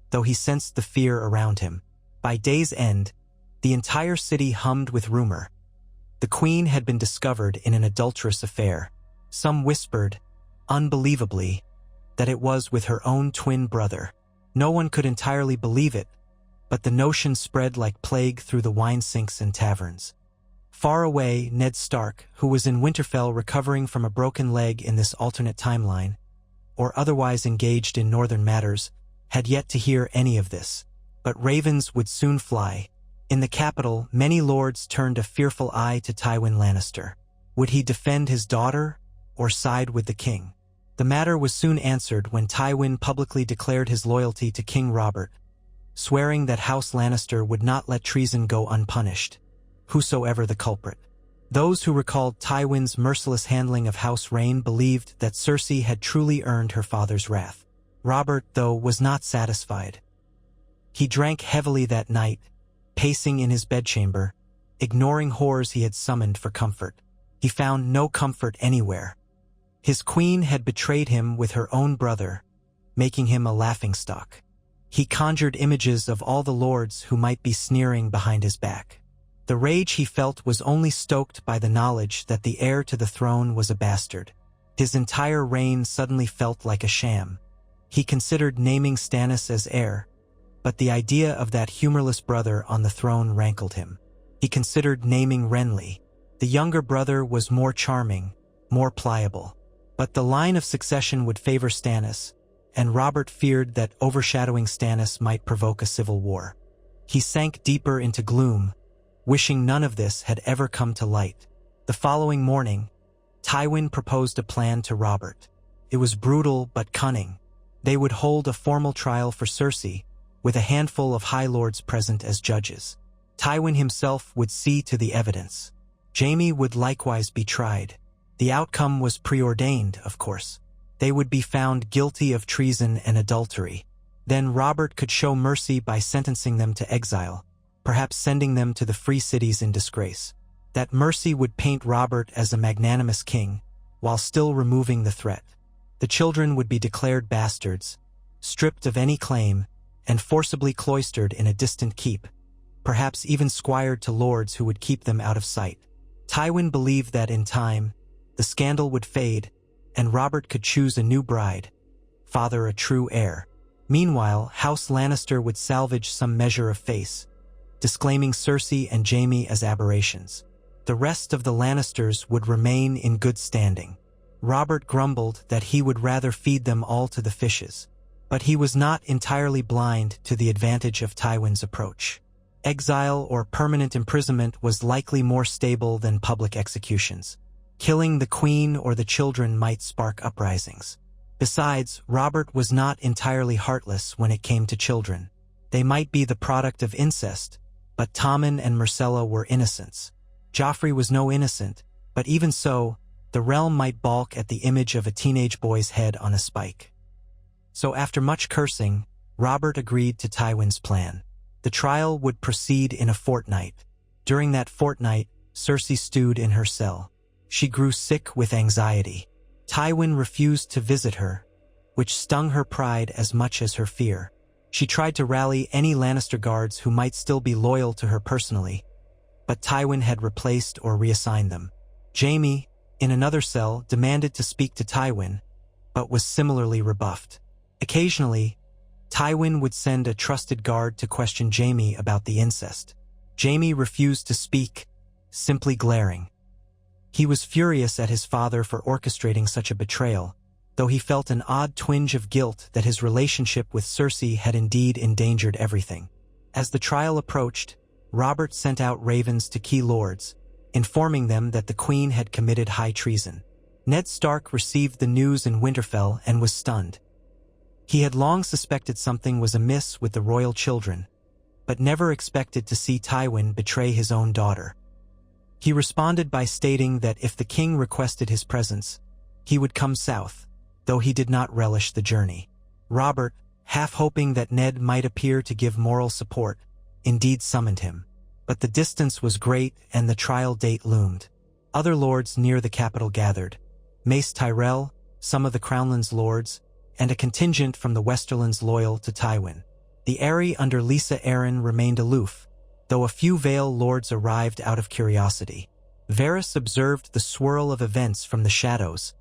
though he sensed the fear around him. By day's end, the entire city hummed with rumor. The Queen had been discovered in an adulterous affair. Some whispered, unbelievably, that it was with her own twin brother. No one could entirely believe it, but the notion spread like plague through the wine sinks and taverns. Far away, Ned Stark, who was in Winterfell recovering from a broken leg in this alternate timeline, or otherwise engaged in northern matters, had yet to hear any of this. But ravens would soon fly. In the capital, many lords turned a fearful eye to Tywin Lannister. Would he defend his daughter, or side with the king? The matter was soon answered when Tywin publicly declared his loyalty to King Robert, swearing that House Lannister would not let treason go unpunished, whosoever the culprit. Those who recalled Tywin's merciless handling of House Rayne believed that Cersei had truly earned her father's wrath. Robert, though, was not satisfied. He drank heavily that night, pacing in his bedchamber, ignoring whores he had summoned for comfort. He found no comfort anywhere. His queen had betrayed him with her own brother, making him a laughingstock. He conjured images of all the lords who might be sneering behind his back. The rage he felt was only stoked by the knowledge that the heir to the throne was a bastard. His entire reign suddenly felt like a sham. He considered naming Stannis as heir, but the idea of that humorless brother on the throne rankled him. He considered naming Renly. The younger brother was more charming, more pliable. But the line of succession would favor Stannis, and Robert feared that overshadowing Stannis might provoke a civil war. He sank deeper into gloom, wishing none of this had ever come to light. The following morning, Tywin proposed a plan to Robert. It was brutal but cunning. They would hold a formal trial for Cersei, with a handful of High Lords present as judges. Tywin himself would see to the evidence. Jaime would likewise be tried. The outcome was preordained, of course. They would be found guilty of treason and adultery. Then Robert could show mercy by sentencing them to exile, perhaps sending them to the free cities in disgrace. That mercy would paint Robert as a magnanimous king, while still removing the threat. The children would be declared bastards, stripped of any claim, and forcibly cloistered in a distant keep, perhaps even squired to lords who would keep them out of sight. Tywin believed that in time, the scandal would fade, and Robert could choose a new bride, father a true heir. Meanwhile, House Lannister would salvage some measure of face, disclaiming Cersei and Jaime as aberrations. The rest of the Lannisters would remain in good standing. Robert grumbled that he would rather feed them all to the fishes, but he was not entirely blind to the advantage of Tywin's approach. Exile or permanent imprisonment was likely more stable than public executions. Killing the queen or the children might spark uprisings. Besides, Robert was not entirely heartless when it came to children. They might be the product of incest, but Tommen and Myrcella were innocents. Joffrey was no innocent, but even so, the realm might balk at the image of a teenage boy's head on a spike. So after much cursing, Robert agreed to Tywin's plan. The trial would proceed in a fortnight. During that fortnight, Cersei stewed in her cell. She grew sick with anxiety. Tywin refused to visit her, which stung her pride as much as her fear. She tried to rally any Lannister guards who might still be loyal to her personally, but Tywin had replaced or reassigned them. Jaime, in another cell, demanded to speak to Tywin, but was similarly rebuffed. Occasionally, Tywin would send a trusted guard to question Jaime about the incest. Jaime refused to speak, simply glaring. He was furious at his father for orchestrating such a betrayal, though he felt an odd twinge of guilt that his relationship with Cersei had indeed endangered everything. As the trial approached, Robert sent out ravens to key lords, informing them that the Queen had committed high treason. Ned Stark received the news in Winterfell and was stunned. He had long suspected something was amiss with the royal children, but never expected to see Tywin betray his own daughter. He responded by stating that if the king requested his presence, he would come south, though he did not relish the journey. Robert, half hoping that Ned might appear to give moral support, indeed summoned him. But the distance was great and the trial date loomed. Other lords near the capital gathered: Mace Tyrell, some of the Crownlands lords, and a contingent from the Westerlands loyal to Tywin. The Eyrie under Lysa Arryn remained aloof, though a few Vale lords arrived out of curiosity. Varys observed the swirl of events from the shadows,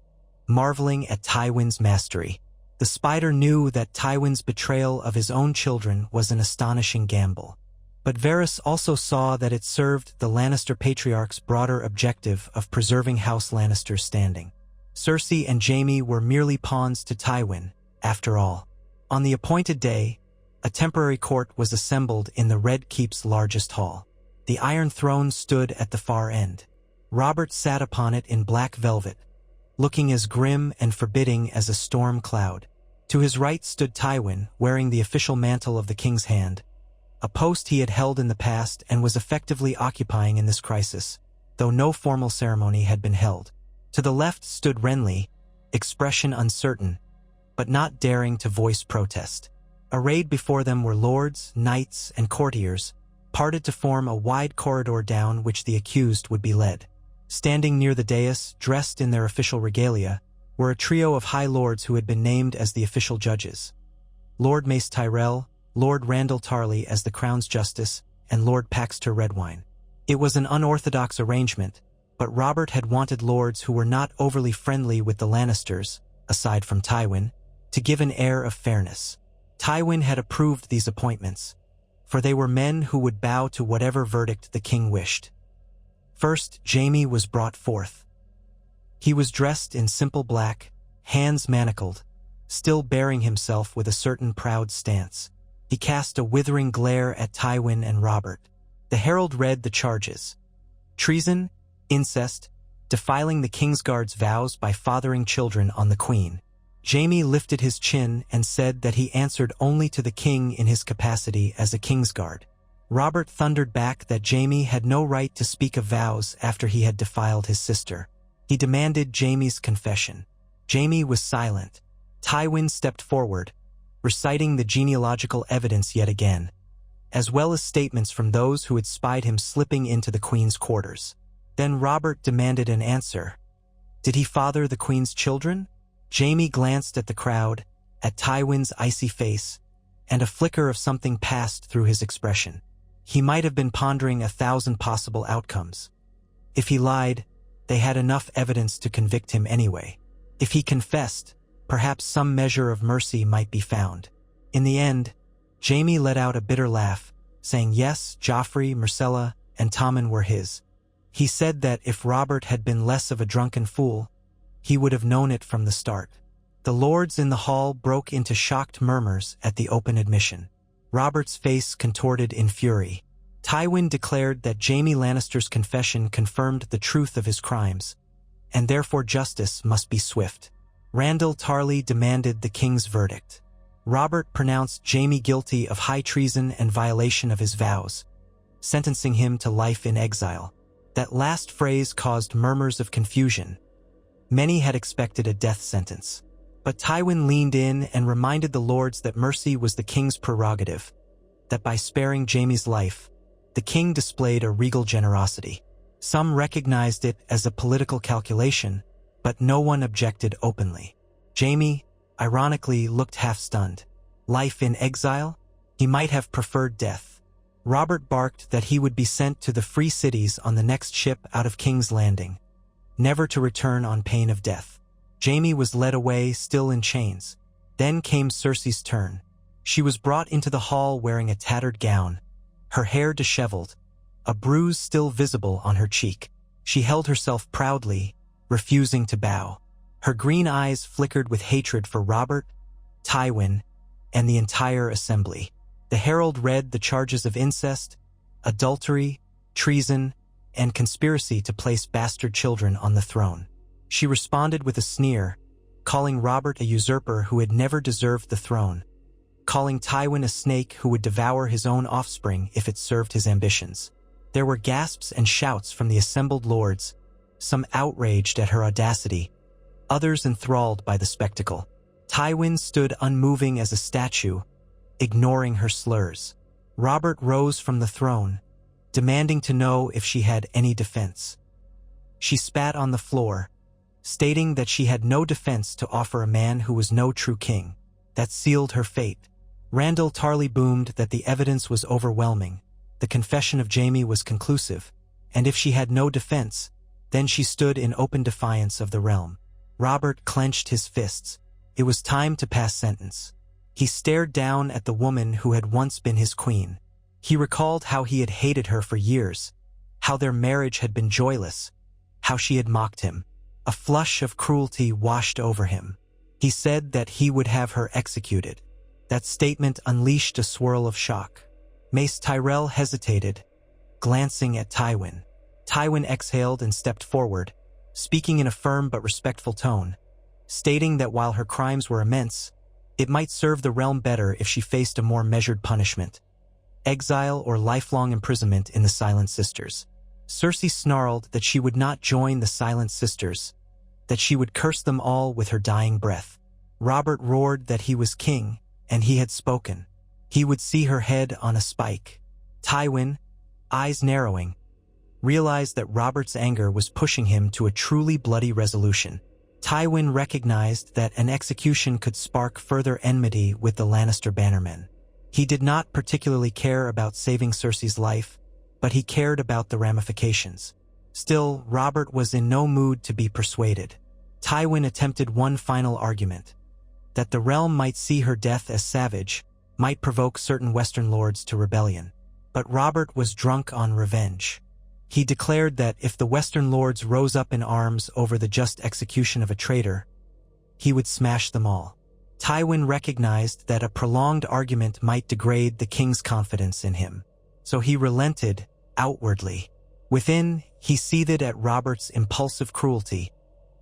marveling at Tywin's mastery. The Spider knew that Tywin's betrayal of his own children was an astonishing gamble. But Varys also saw that it served the Lannister patriarch's broader objective of preserving House Lannister's standing. Cersei and Jaime were merely pawns to Tywin, after all. On the appointed day, a temporary court was assembled in the Red Keep's largest hall. The Iron Throne stood at the far end. Robert sat upon it in black velvet, looking as grim and forbidding as a storm cloud. To his right stood Tywin, wearing the official mantle of the king's hand, a post he had held in the past and was effectively occupying in this crisis, though no formal ceremony had been held. To the left stood Renly, expression uncertain, but not daring to voice protest. Arrayed before them were lords, knights, and courtiers, parted to form a wide corridor down which the accused would be led. Standing near the dais, dressed in their official regalia, were a trio of high lords who had been named as the official judges: Lord Mace Tyrell, Lord Randyll Tarly as the Crown's Justice, and Lord Paxter Redwine. It was an unorthodox arrangement, but Robert had wanted lords who were not overly friendly with the Lannisters, aside from Tywin, to give an air of fairness. Tywin had approved these appointments, for they were men who would bow to whatever verdict the king wished. First, Jaime was brought forth. He was dressed in simple black, hands manacled, still bearing himself with a certain proud stance. He cast a withering glare at Tywin and Robert. The herald read the charges: treason, incest, defiling the Kingsguard's vows by fathering children on the Queen. Jaime lifted his chin and said that he answered only to the king in his capacity as a Kingsguard. Robert thundered back that Jaime had no right to speak of vows after he had defiled his sister. He demanded Jaime's confession. Jaime was silent. Tywin stepped forward, reciting the genealogical evidence yet again, as well as statements from those who had spied him slipping into the Queen's quarters. Then Robert demanded an answer. Did he father the Queen's children? Jaime glanced at the crowd, at Tywin's icy face, and a flicker of something passed through his expression. He might have been pondering 1,000 possible outcomes. If he lied, they had enough evidence to convict him anyway. If he confessed, perhaps some measure of mercy might be found. In the end, Jaime let out a bitter laugh, saying yes, Joffrey, Myrcella, and Tommen were his. He said that if Robert had been less of a drunken fool, he would have known it from the start. The lords in the hall broke into shocked murmurs at the open admission. Robert's face contorted in fury. Tywin declared that Jaime Lannister's confession confirmed the truth of his crimes, and therefore justice must be swift. Randyll Tarly demanded the king's verdict. Robert pronounced Jaime guilty of high treason and violation of his vows, sentencing him to life in exile. That last phrase caused murmurs of confusion. Many had expected a death sentence. But Tywin leaned in and reminded the lords that mercy was the king's prerogative, that by sparing Jaime's life, the king displayed a regal generosity. Some recognized it as a political calculation, but no one objected openly. Jaime, ironically, looked half-stunned. Life in exile? He might have preferred death. Robert barked that he would be sent to the free cities on the next ship out of King's Landing, never to return on pain of death. Jaime was led away, still in chains. Then came Cersei's turn. She was brought into the hall wearing a tattered gown, her hair disheveled, a bruise still visible on her cheek. She held herself proudly, refusing to bow. Her green eyes flickered with hatred for Robert, Tywin, and the entire assembly. The herald read the charges of incest, adultery, treason, and conspiracy to place bastard children on the throne. She responded with a sneer, calling Robert a usurper who had never deserved the throne, calling Tywin a snake who would devour his own offspring if it served his ambitions. There were gasps and shouts from the assembled lords, some outraged at her audacity, others enthralled by the spectacle. Tywin stood unmoving as a statue, ignoring her slurs. Robert rose from the throne, demanding to know if she had any defense. She spat on the floor, stating that she had no defense to offer a man who was no true king. That sealed her fate. Randall Tarley boomed that the evidence was overwhelming. The confession of Jaime was conclusive, and if she had no defense, then she stood in open defiance of the realm. Robert clenched his fists. It was time to pass sentence. He stared down at the woman who had once been his queen. He recalled how he had hated her for years, how their marriage had been joyless, how she had mocked him. A flush of cruelty washed over him. He said that he would have her executed. That statement unleashed a swirl of shock. Mace Tyrell hesitated, glancing at Tywin. Tywin exhaled and stepped forward, speaking in a firm but respectful tone, stating that while her crimes were immense, it might serve the realm better if she faced a more measured punishment. Exile or lifelong imprisonment in the Silent Sisters. Cersei snarled that she would not join the Silent Sisters, that she would curse them all with her dying breath. Robert roared that he was king, and he had spoken. He would see her head on a spike. Tywin, eyes narrowing, realized that Robert's anger was pushing him to a truly bloody resolution. Tywin recognized that an execution could spark further enmity with the Lannister bannermen. He did not particularly care about saving Cersei's life, but he cared about the ramifications. Still, Robert was in no mood to be persuaded. Tywin attempted one final argument, that the realm might see her death as savage, might provoke certain Western lords to rebellion. But Robert was drunk on revenge. He declared that if the Western lords rose up in arms over the just execution of a traitor, he would smash them all. Tywin recognized that a prolonged argument might degrade the king's confidence in him, so he relented outwardly. Within, he seethed at Robert's impulsive cruelty,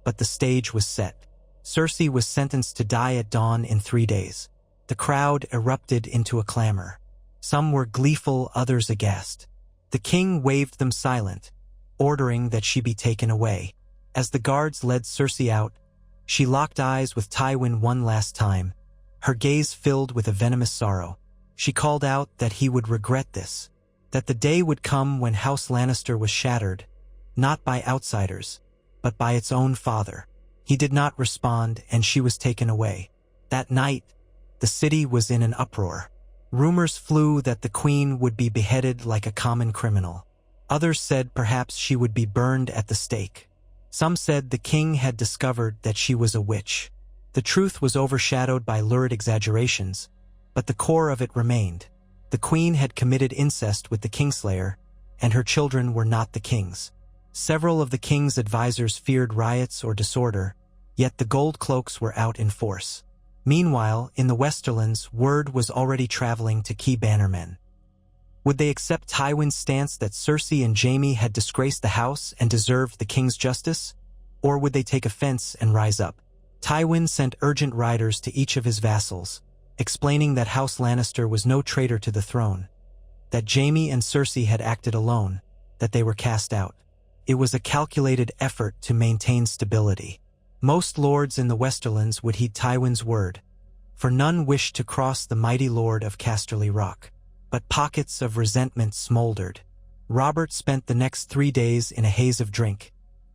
but the stage was set. Cersei was sentenced to die at dawn in 3 days. The crowd erupted into a clamor. Some were gleeful, others aghast. The king waved them silent, ordering that she be taken away. As the guards led Cersei out, she locked eyes with Tywin one last time, her gaze filled with a venomous sorrow. She called out that he would regret this, that the day would come when House Lannister was shattered, not by outsiders, but by its own father. He did not respond, and she was taken away. That night, the city was in an uproar. Rumors flew that the queen would be beheaded like a common criminal. Others said perhaps she would be burned at the stake. Some said the king had discovered that she was a witch. The truth was overshadowed by lurid exaggerations, but the core of it remained. The queen had committed incest with the Kingslayer, and her children were not the king's. Several of the king's advisors feared riots or disorder, yet the gold cloaks were out in force. Meanwhile, in the Westerlands, word was already traveling to key bannermen. Would they accept Tywin's stance that Cersei and Jaime had disgraced the house and deserved the king's justice? Or would they take offense and rise up? Tywin sent urgent riders to each of his vassals, explaining that House Lannister was no traitor to the throne, that Jaime and Cersei had acted alone, that they were cast out. It was a calculated effort to maintain stability. Most lords in the Westerlands would heed Tywin's word, for none wished to cross the mighty lord of Casterly Rock. But pockets of resentment smoldered. Robert spent the next 3 days in a haze of drink,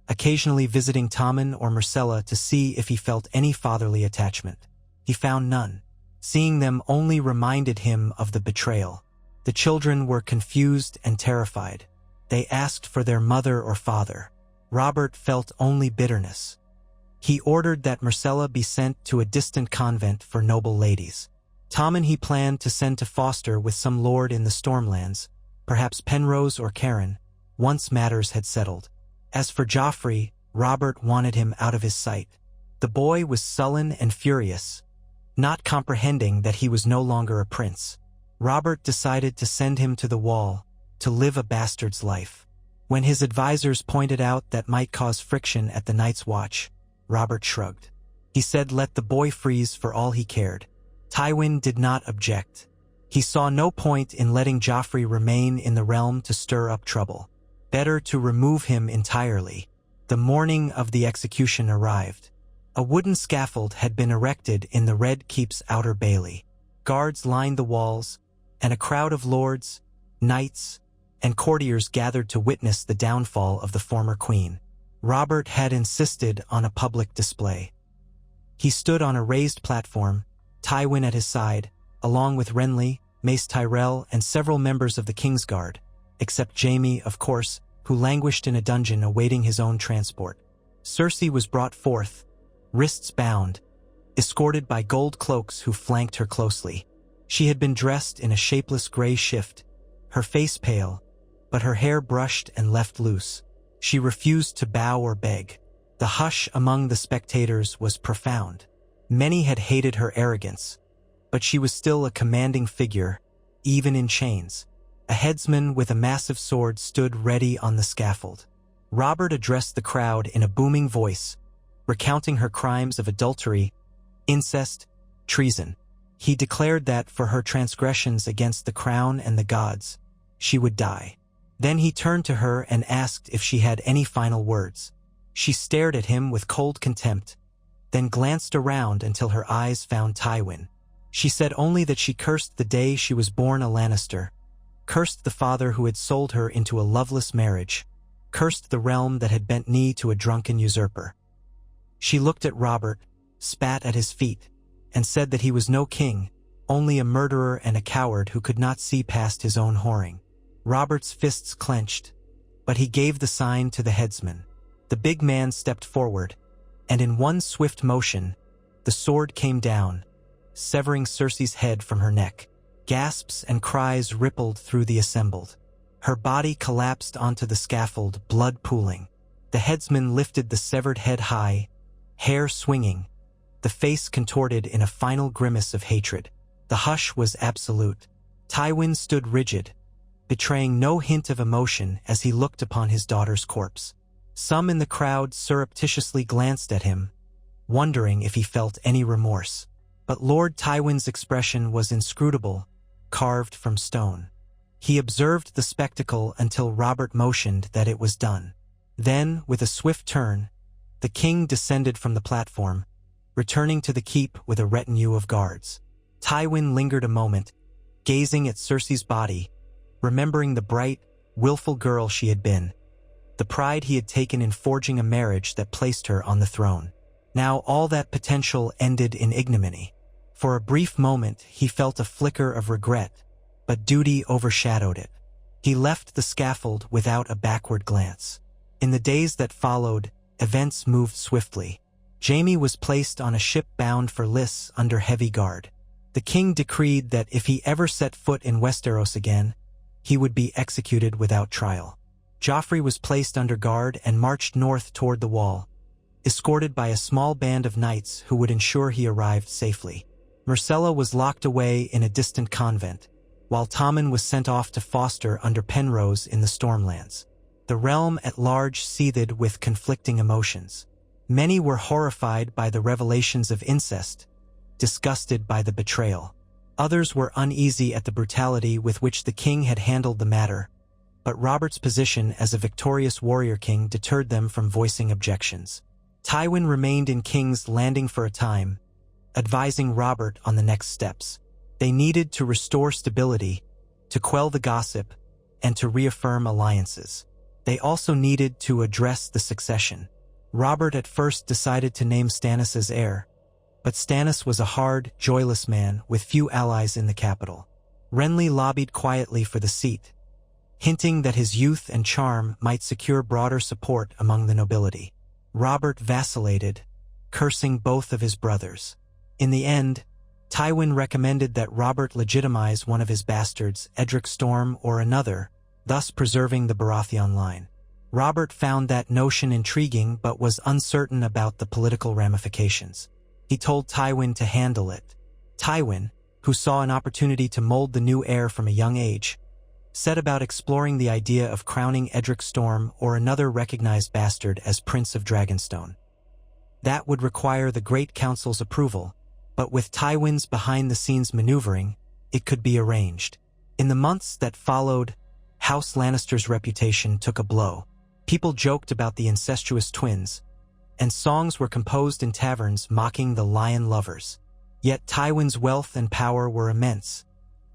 occasionally visiting Tommen or Myrcella to see if he felt any fatherly attachment. He found none. Seeing them only reminded him of the betrayal. The children were confused and terrified. They asked for their mother or father. Robert felt only bitterness. He ordered that Myrcella be sent to a distant convent for noble ladies. Tommen he planned to send to foster with some lord in the Stormlands, perhaps Penrose or Cairn, once matters had settled. As for Joffrey, Robert wanted him out of his sight. The boy was sullen and furious, not comprehending that he was no longer a prince. Robert decided to send him to the wall, to live a bastard's life. When his advisors pointed out that might cause friction at the Night's Watch, Robert shrugged. He said let the boy freeze for all he cared. Tywin did not object. He saw no point in letting Joffrey remain in the realm to stir up trouble. Better to remove him entirely. The morning of the execution arrived. A wooden scaffold had been erected in the Red Keep's outer bailey. Guards lined the walls, and a crowd of lords, knights, and courtiers gathered to witness the downfall of the former queen. Robert had insisted on a public display. He stood on a raised platform, Tywin at his side, along with Renly, Mace Tyrell, and several members of the Kingsguard, except Jaime, of course, who languished in a dungeon awaiting his own transport. Cersei was brought forth, wrists bound, escorted by gold cloaks who flanked her closely. She had been dressed in a shapeless gray shift, her face pale, but her hair brushed and left loose. She refused to bow or beg. The hush among the spectators was profound. Many had hated her arrogance, but she was still a commanding figure, even in chains. A headsman with a massive sword stood ready on the scaffold. Robert addressed the crowd in a booming voice, recounting her crimes of adultery, incest, treason. He declared that for her transgressions against the crown and the gods, she would die. Then he turned to her and asked if she had any final words. She stared at him with cold contempt, then glanced around until her eyes found Tywin. She said only that she cursed the day she was born a Lannister, cursed the father who had sold her into a loveless marriage, cursed the realm that had bent knee to a drunken usurper. She looked at Robert, spat at his feet, and said that he was no king, only a murderer and a coward who could not see past his own whoring. Robert's fists clenched, but he gave the sign to the headsman. The big man stepped forward, and in one swift motion, the sword came down, severing Cersei's head from her neck. Gasps and cries rippled through the assembled. Her body collapsed onto the scaffold, blood pooling. The headsman lifted the severed head high, hair swinging, the face contorted in a final grimace of hatred. The hush was absolute. Tywin stood rigid, betraying no hint of emotion as he looked upon his daughter's corpse. Some in the crowd surreptitiously glanced at him, wondering if he felt any remorse. But Lord Tywin's expression was inscrutable, carved from stone. He observed the spectacle until Robert motioned that it was done. Then, with a swift turn, the king descended from the platform, returning to the keep with a retinue of guards. Tywin lingered a moment, gazing at Cersei's body, remembering the bright, willful girl she had been, the pride he had taken in forging a marriage that placed her on the throne. Now all that potential ended in ignominy. For a brief moment he felt a flicker of regret, but duty overshadowed it. He left the scaffold without a backward glance. In the days that followed, events moved swiftly. Jaime was placed on a ship bound for Lys under heavy guard. The king decreed that if he ever set foot in Westeros again, he would be executed without trial. Joffrey was placed under guard and marched north toward the wall, escorted by a small band of knights who would ensure he arrived safely. Myrcella was locked away in a distant convent, while Tommen was sent off to foster under Penrose in the Stormlands. The realm at large seethed with conflicting emotions. Many were horrified by the revelations of incest, disgusted by the betrayal. Others were uneasy at the brutality with which the king had handled the matter, but Robert's position as a victorious warrior king deterred them from voicing objections. Tywin remained in King's Landing for a time, advising Robert on the next steps. They needed to restore stability, to quell the gossip, and to reaffirm alliances. They also needed to address the succession. Robert at first decided to name Stannis as heir, but Stannis was a hard, joyless man with few allies in the capital. Renly lobbied quietly for the seat, hinting that his youth and charm might secure broader support among the nobility. Robert vacillated, cursing both of his brothers. In the end, Tywin recommended that Robert legitimize one of his bastards, Edric Storm, or another, thus preserving the Baratheon line. Robert found that notion intriguing but was uncertain about the political ramifications. He told Tywin to handle it. Tywin, who saw an opportunity to mold the new heir from a young age, set about exploring the idea of crowning Edric Storm or another recognized bastard as Prince of Dragonstone. That would require the Great Council's approval, but with Tywin's behind-the-scenes maneuvering, it could be arranged. In the months that followed, House Lannister's reputation took a blow. People joked about the incestuous twins, and songs were composed in taverns mocking the lion lovers. Yet Tywin's wealth and power were immense,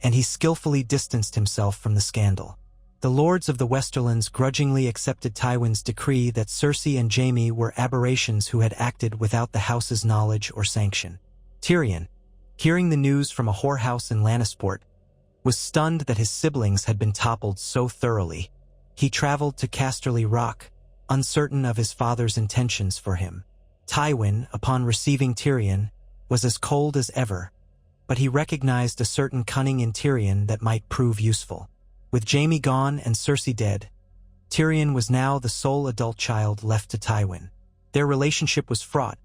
and he skillfully distanced himself from the scandal. The lords of the Westerlands grudgingly accepted Tywin's decree that Cersei and Jaime were aberrations who had acted without the house's knowledge or sanction. Tyrion, hearing the news from a whorehouse in Lannisport, was stunned that his siblings had been toppled so thoroughly. He traveled to Casterly Rock, uncertain of his father's intentions for him. Tywin, upon receiving Tyrion, was as cold as ever, but he recognized a certain cunning in Tyrion that might prove useful. With Jaime gone and Cersei dead, Tyrion was now the sole adult child left to Tywin. Their relationship was fraught,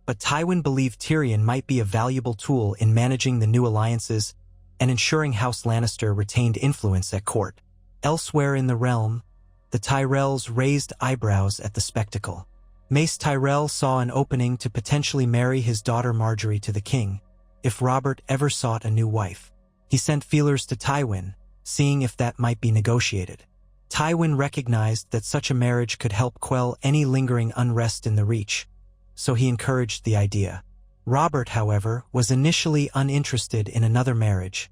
but Tywin believed Tyrion might be a valuable tool in managing the new alliances and ensuring House Lannister retained influence at court. Elsewhere in the realm, the Tyrells raised eyebrows at the spectacle. Mace Tyrell saw an opening to potentially marry his daughter Margaery to the king, if Robert ever sought a new wife. He sent feelers to Tywin, seeing if that might be negotiated. Tywin recognized that such a marriage could help quell any lingering unrest in the Reach, so he encouraged the idea. Robert, however, was initially uninterested in another marriage,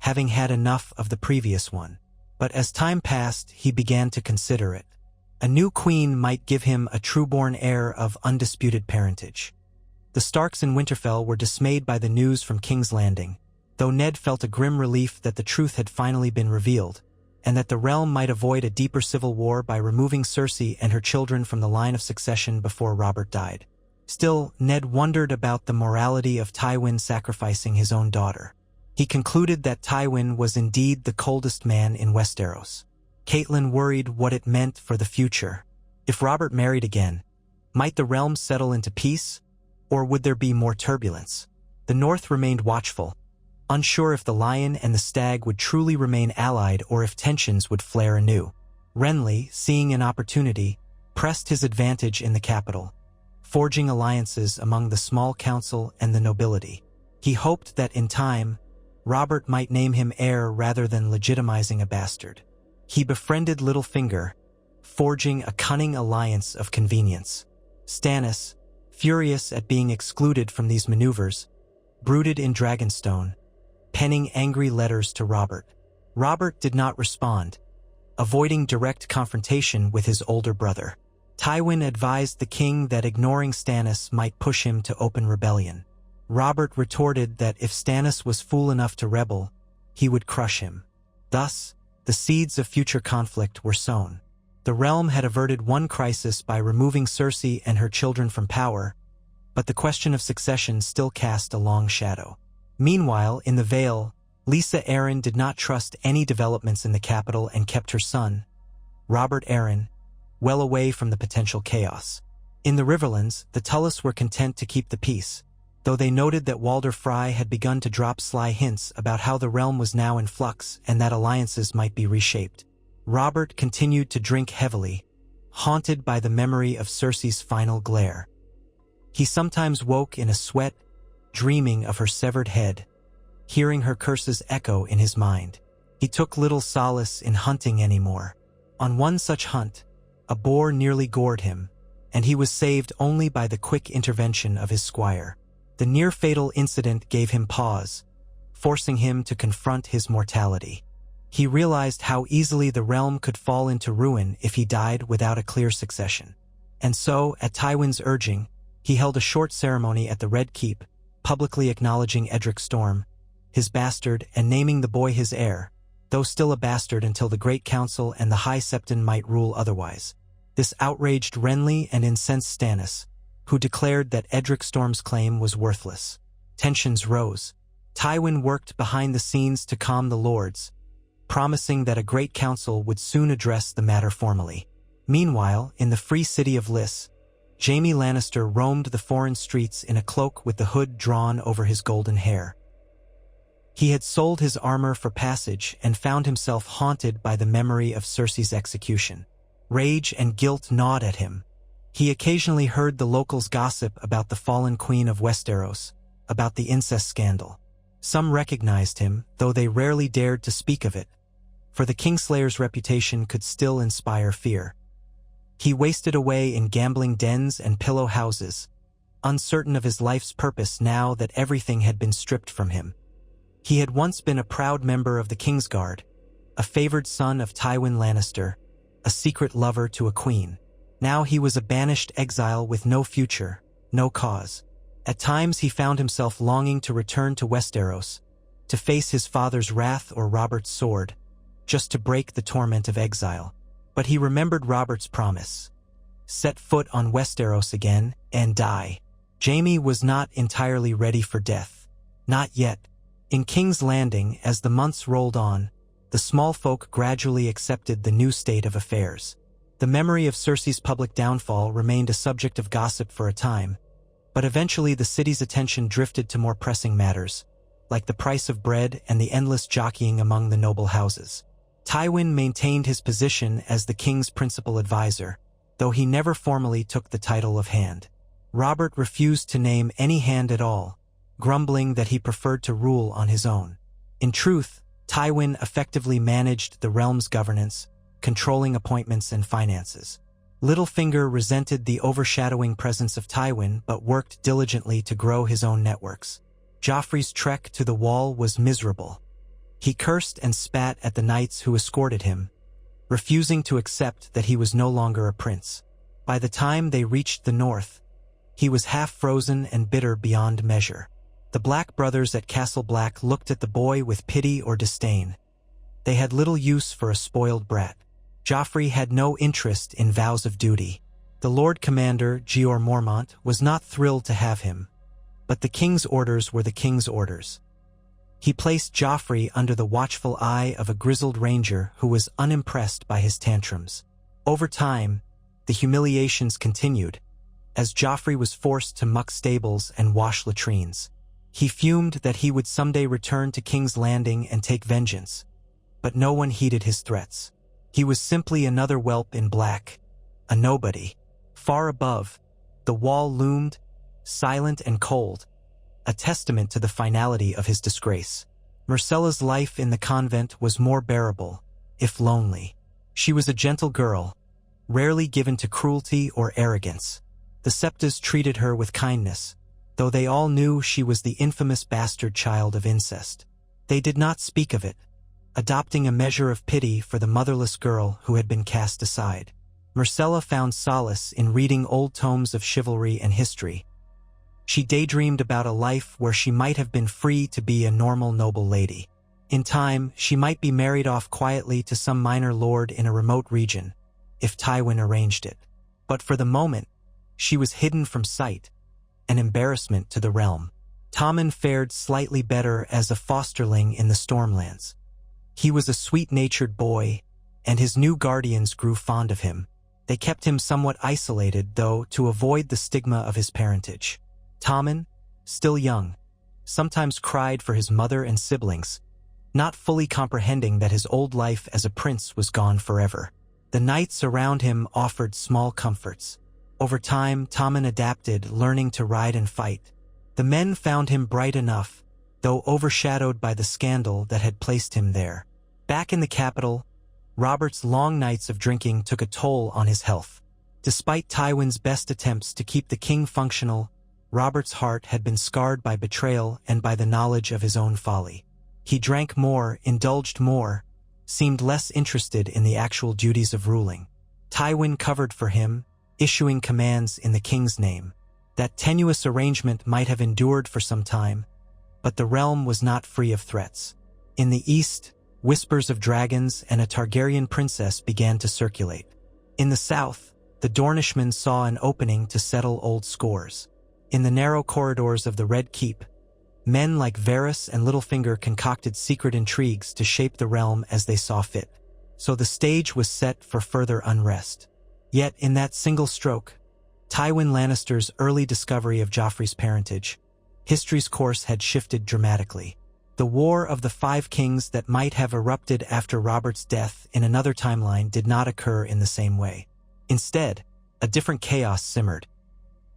having had enough of the previous one. But as time passed, he began to consider it. A new queen might give him a true-born heir of undisputed parentage. The Starks in Winterfell were dismayed by the news from King's Landing, though Ned felt a grim relief that the truth had finally been revealed, and that the realm might avoid a deeper civil war by removing Cersei and her children from the line of succession before Robert died. Still, Ned wondered about the morality of Tywin sacrificing his own daughter. He concluded that Tywin was indeed the coldest man in Westeros. Catelyn worried what it meant for the future. If Robert married again, might the realm settle into peace, or would there be more turbulence? The North remained watchful, unsure if the lion and the stag would truly remain allied or if tensions would flare anew. Renly, seeing an opportunity, pressed his advantage in the capital, forging alliances among the small council and the nobility. He hoped that in time, Robert might name him heir rather than legitimizing a bastard. He befriended Littlefinger, forging a cunning alliance of convenience. Stannis, furious at being excluded from these maneuvers, brooded in Dragonstone, penning angry letters to Robert. Robert did not respond, avoiding direct confrontation with his older brother. Tywin advised the king that ignoring Stannis might push him to open rebellion. Robert retorted that if Stannis was fool enough to rebel, he would crush him. Thus, the seeds of future conflict were sown. The realm had averted one crisis by removing Cersei and her children from power, but the question of succession still cast a long shadow. Meanwhile, in the Vale, Lisa Arryn did not trust any developments in the capital and kept her son, Robert Arryn, well away from the potential chaos. In the Riverlands, the Tullus were content to keep the peace, though they noted that Walder Frey had begun to drop sly hints about how the realm was now in flux and that alliances might be reshaped. Robert continued to drink heavily, haunted by the memory of Cersei's final glare. He sometimes woke in a sweat, dreaming of her severed head, hearing her curses echo in his mind. He took little solace in hunting anymore. On one such hunt, a boar nearly gored him, and he was saved only by the quick intervention of his squire. The near-fatal incident gave him pause, forcing him to confront his mortality. He realized how easily the realm could fall into ruin if he died without a clear succession. And so, at Tywin's urging, he held a short ceremony at the Red Keep, publicly acknowledging Edric Storm, his bastard, and naming the boy his heir, though still a bastard until the Great Council and the High Septon might rule otherwise. This outraged Renly and incensed Stannis, who declared that Edric Storm's claim was worthless. Tensions rose. Tywin worked behind the scenes to calm the lords, promising that a great council would soon address the matter formally. Meanwhile, in the free city of Lys, Jaime Lannister roamed the foreign streets in a cloak with the hood drawn over his golden hair. He had sold his armor for passage and found himself haunted by the memory of Cersei's execution. Rage and guilt gnawed at him. He occasionally heard the locals gossip about the fallen queen of Westeros, about the incest scandal. Some recognized him, though they rarely dared to speak of it, for the Kingslayer's reputation could still inspire fear. He wasted away in gambling dens and pillow houses, uncertain of his life's purpose now that everything had been stripped from him. He had once been a proud member of the Kingsguard, a favored son of Tywin Lannister, a secret lover to a queen. Now he was a banished exile with no future, no cause. At times he found himself longing to return to Westeros, to face his father's wrath or Robert's sword, just to break the torment of exile. But he remembered Robert's promise: set foot on Westeros again and die. Jaime was not entirely ready for death. Not yet. In King's Landing, as the months rolled on, the small folk gradually accepted the new state of affairs. The memory of Cersei's public downfall remained a subject of gossip for a time, but eventually the city's attention drifted to more pressing matters, like the price of bread and the endless jockeying among the noble houses. Tywin maintained his position as the king's principal advisor, though he never formally took the title of Hand. Robert refused to name any hand at all, grumbling that he preferred to rule on his own. In truth, Tywin effectively managed the realm's governance, controlling appointments and finances. Littlefinger resented the overshadowing presence of Tywin but worked diligently to grow his own networks. Joffrey's trek to the Wall was miserable. He cursed and spat at the knights who escorted him, refusing to accept that he was no longer a prince. By the time they reached the north, he was half frozen and bitter beyond measure. The Black brothers at Castle Black looked at the boy with pity or disdain. They had little use for a spoiled brat. Joffrey had no interest in vows of duty. The Lord Commander, Jeor Mormont, was not thrilled to have him, but the king's orders were the king's orders. He placed Joffrey under the watchful eye of a grizzled ranger who was unimpressed by his tantrums. Over time, the humiliations continued, as Joffrey was forced to muck stables and wash latrines. He fumed that he would someday return to King's Landing and take vengeance, but no one heeded his threats. He was simply another whelp in black, a nobody. Far above, the wall loomed, silent and cold, a testament to the finality of his disgrace. Myrcella's life in the convent was more bearable, if lonely. She was a gentle girl, rarely given to cruelty or arrogance. The Septas treated her with kindness, though they all knew she was the infamous bastard child of incest. They did not speak of it, adopting a measure of pity for the motherless girl who had been cast aside. Myrcella found solace in reading old tomes of chivalry and history. She daydreamed about a life where she might have been free to be a normal noble lady. In time, she might be married off quietly to some minor lord in a remote region, if Tywin arranged it. But for the moment, she was hidden from sight, an embarrassment to the realm. Tommen fared slightly better as a fosterling in the Stormlands. He was a sweet-natured boy, and his new guardians grew fond of him. They kept him somewhat isolated, though, to avoid the stigma of his parentage. Tommen, still young, sometimes cried for his mother and siblings, not fully comprehending that his old life as a prince was gone forever. The knights around him offered small comforts. Over time, Tommen adapted, learning to ride and fight. The men found him bright enough, though overshadowed by the scandal that had placed him there. Back in the capital, Robert's long nights of drinking took a toll on his health. Despite Tywin's best attempts to keep the king functional, Robert's heart had been scarred by betrayal and by the knowledge of his own folly. He drank more, indulged more, seemed less interested in the actual duties of ruling. Tywin covered for him, issuing commands in the king's name. That tenuous arrangement might have endured for some time, but the realm was not free of threats. In the east, whispers of dragons and a Targaryen princess began to circulate. In the south, the Dornishmen saw an opening to settle old scores. In the narrow corridors of the Red Keep, men like Varys and Littlefinger concocted secret intrigues to shape the realm as they saw fit. So the stage was set for further unrest. Yet, in that single stroke, Tywin Lannister's early discovery of Joffrey's parentage, history's course had shifted dramatically. The War of the Five Kings that might have erupted after Robert's death in another timeline did not occur in the same way. Instead, a different chaos simmered.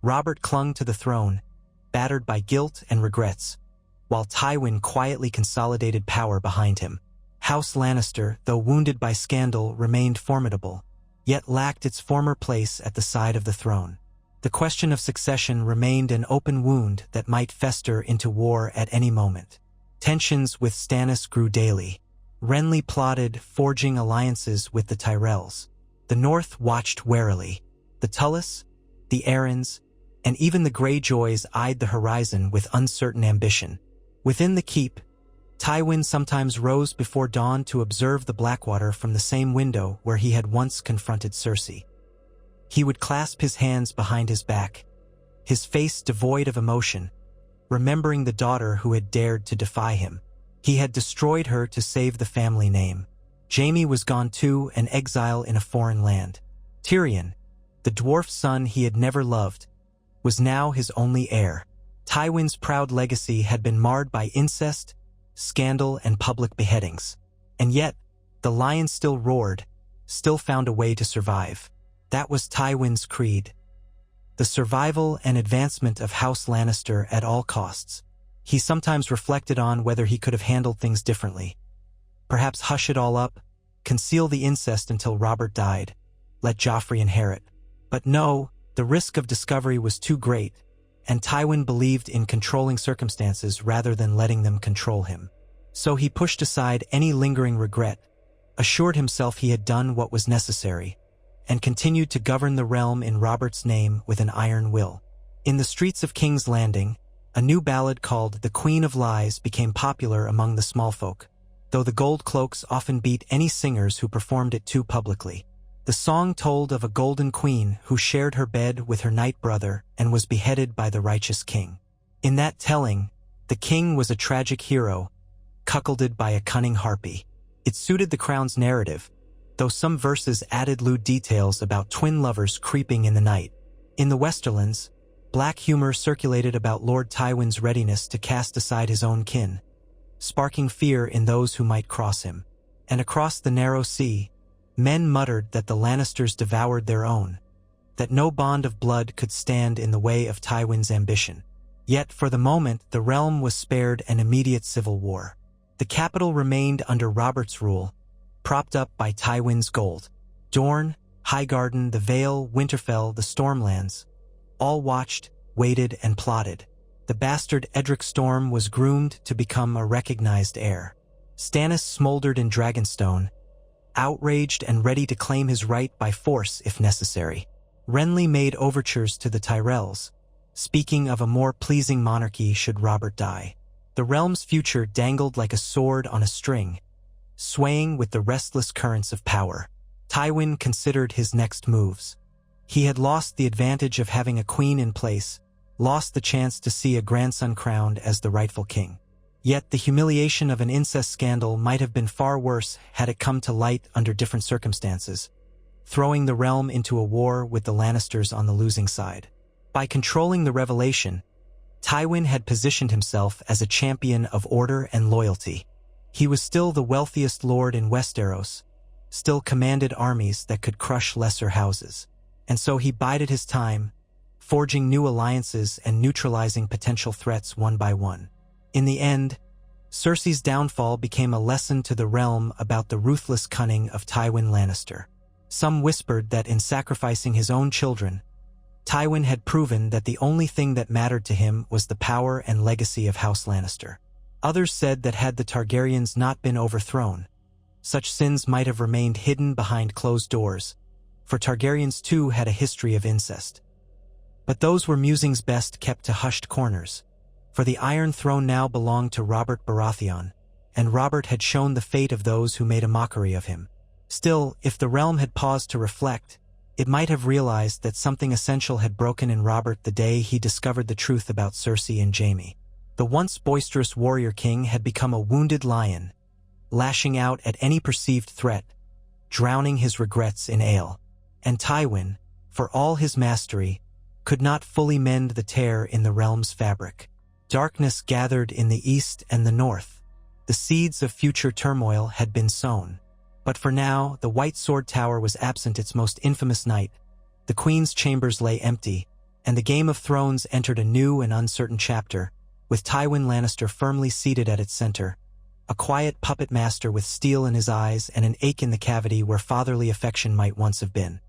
Robert clung to the throne, battered by guilt and regrets, while Tywin quietly consolidated power behind him. House Lannister, though wounded by scandal, remained formidable, yet lacked its former place at the side of the throne. The question of succession remained an open wound that might fester into war at any moment. Tensions with Stannis grew daily. Renly plotted, forging alliances with the Tyrells. The North watched warily. The Tullys, the Arryns, and even the Greyjoys eyed the horizon with uncertain ambition. Within the keep, Tywin sometimes rose before dawn to observe the Blackwater from the same window where he had once confronted Cersei. He would clasp his hands behind his back, his face devoid of emotion, remembering the daughter who had dared to defy him. He had destroyed her to save the family name. Jaime was gone too, an exile in a foreign land. Tyrion, the dwarf son he had never loved, was now his only heir. Tywin's proud legacy had been marred by incest, scandal, and public beheadings. And yet, the lion still roared, still found a way to survive. That was Tywin's creed. The survival and advancement of House Lannister at all costs. He sometimes reflected on whether he could have handled things differently. Perhaps hush it all up, conceal the incest until Robert died, let Joffrey inherit. But no, the risk of discovery was too great, and Tywin believed in controlling circumstances rather than letting them control him. So he pushed aside any lingering regret, assured himself he had done what was necessary, and continued to govern the realm in Robert's name with an iron will. In the streets of King's Landing, a new ballad called The Queen of Lies became popular among the small folk, though the gold cloaks often beat any singers who performed it too publicly. The song told of a golden queen who shared her bed with her night brother and was beheaded by the righteous king. In that telling, the king was a tragic hero, cuckolded by a cunning harpy. It suited the crown's narrative, though some verses added lewd details about twin lovers creeping in the night. In the Westerlands, black humor circulated about Lord Tywin's readiness to cast aside his own kin, sparking fear in those who might cross him. And across the narrow sea, men muttered that the Lannisters devoured their own, that no bond of blood could stand in the way of Tywin's ambition. Yet for the moment, the realm was spared an immediate civil war. The capital remained under Robert's rule, propped up by Tywin's gold. Dorne, Highgarden, the Vale, Winterfell, the Stormlands, all watched, waited, and plotted. The bastard Edric Storm was groomed to become a recognized heir. Stannis smoldered in Dragonstone, outraged and ready to claim his right by force if necessary. Renly made overtures to the Tyrells, speaking of a more pleasing monarchy should Robert die. The realm's future dangled like a sword on a string, swaying with the restless currents of power. Tywin considered his next moves. He had lost the advantage of having a queen in place, lost the chance to see a grandson crowned as the rightful king. Yet the humiliation of an incest scandal might have been far worse had it come to light under different circumstances, throwing the realm into a war with the Lannisters on the losing side. By controlling the revelation, Tywin had positioned himself as a champion of order and loyalty. He was still the wealthiest lord in Westeros, still commanded armies that could crush lesser houses. And so he bided his time, forging new alliances and neutralizing potential threats one by one. In the end, Cersei's downfall became a lesson to the realm about the ruthless cunning of Tywin Lannister. Some whispered that in sacrificing his own children, Tywin had proven that the only thing that mattered to him was the power and legacy of House Lannister. Others said that had the Targaryens not been overthrown, such sins might have remained hidden behind closed doors, for Targaryens too had a history of incest. But those were musings best kept to hushed corners, for the Iron Throne now belonged to Robert Baratheon, and Robert had shown the fate of those who made a mockery of him. Still, if the realm had paused to reflect, it might have realized that something essential had broken in Robert the day he discovered the truth about Cersei and Jaime. The once boisterous warrior king had become a wounded lion, lashing out at any perceived threat, drowning his regrets in ale. And Tywin, for all his mastery, could not fully mend the tear in the realm's fabric. Darkness gathered in the east and the north. The seeds of future turmoil had been sown. But for now, the White Sword Tower was absent its most infamous night. The Queen's chambers lay empty, and the Game of Thrones entered a new and uncertain chapter, with Tywin Lannister firmly seated at its center, a quiet puppet master with steel in his eyes and an ache in the cavity where fatherly affection might once have been.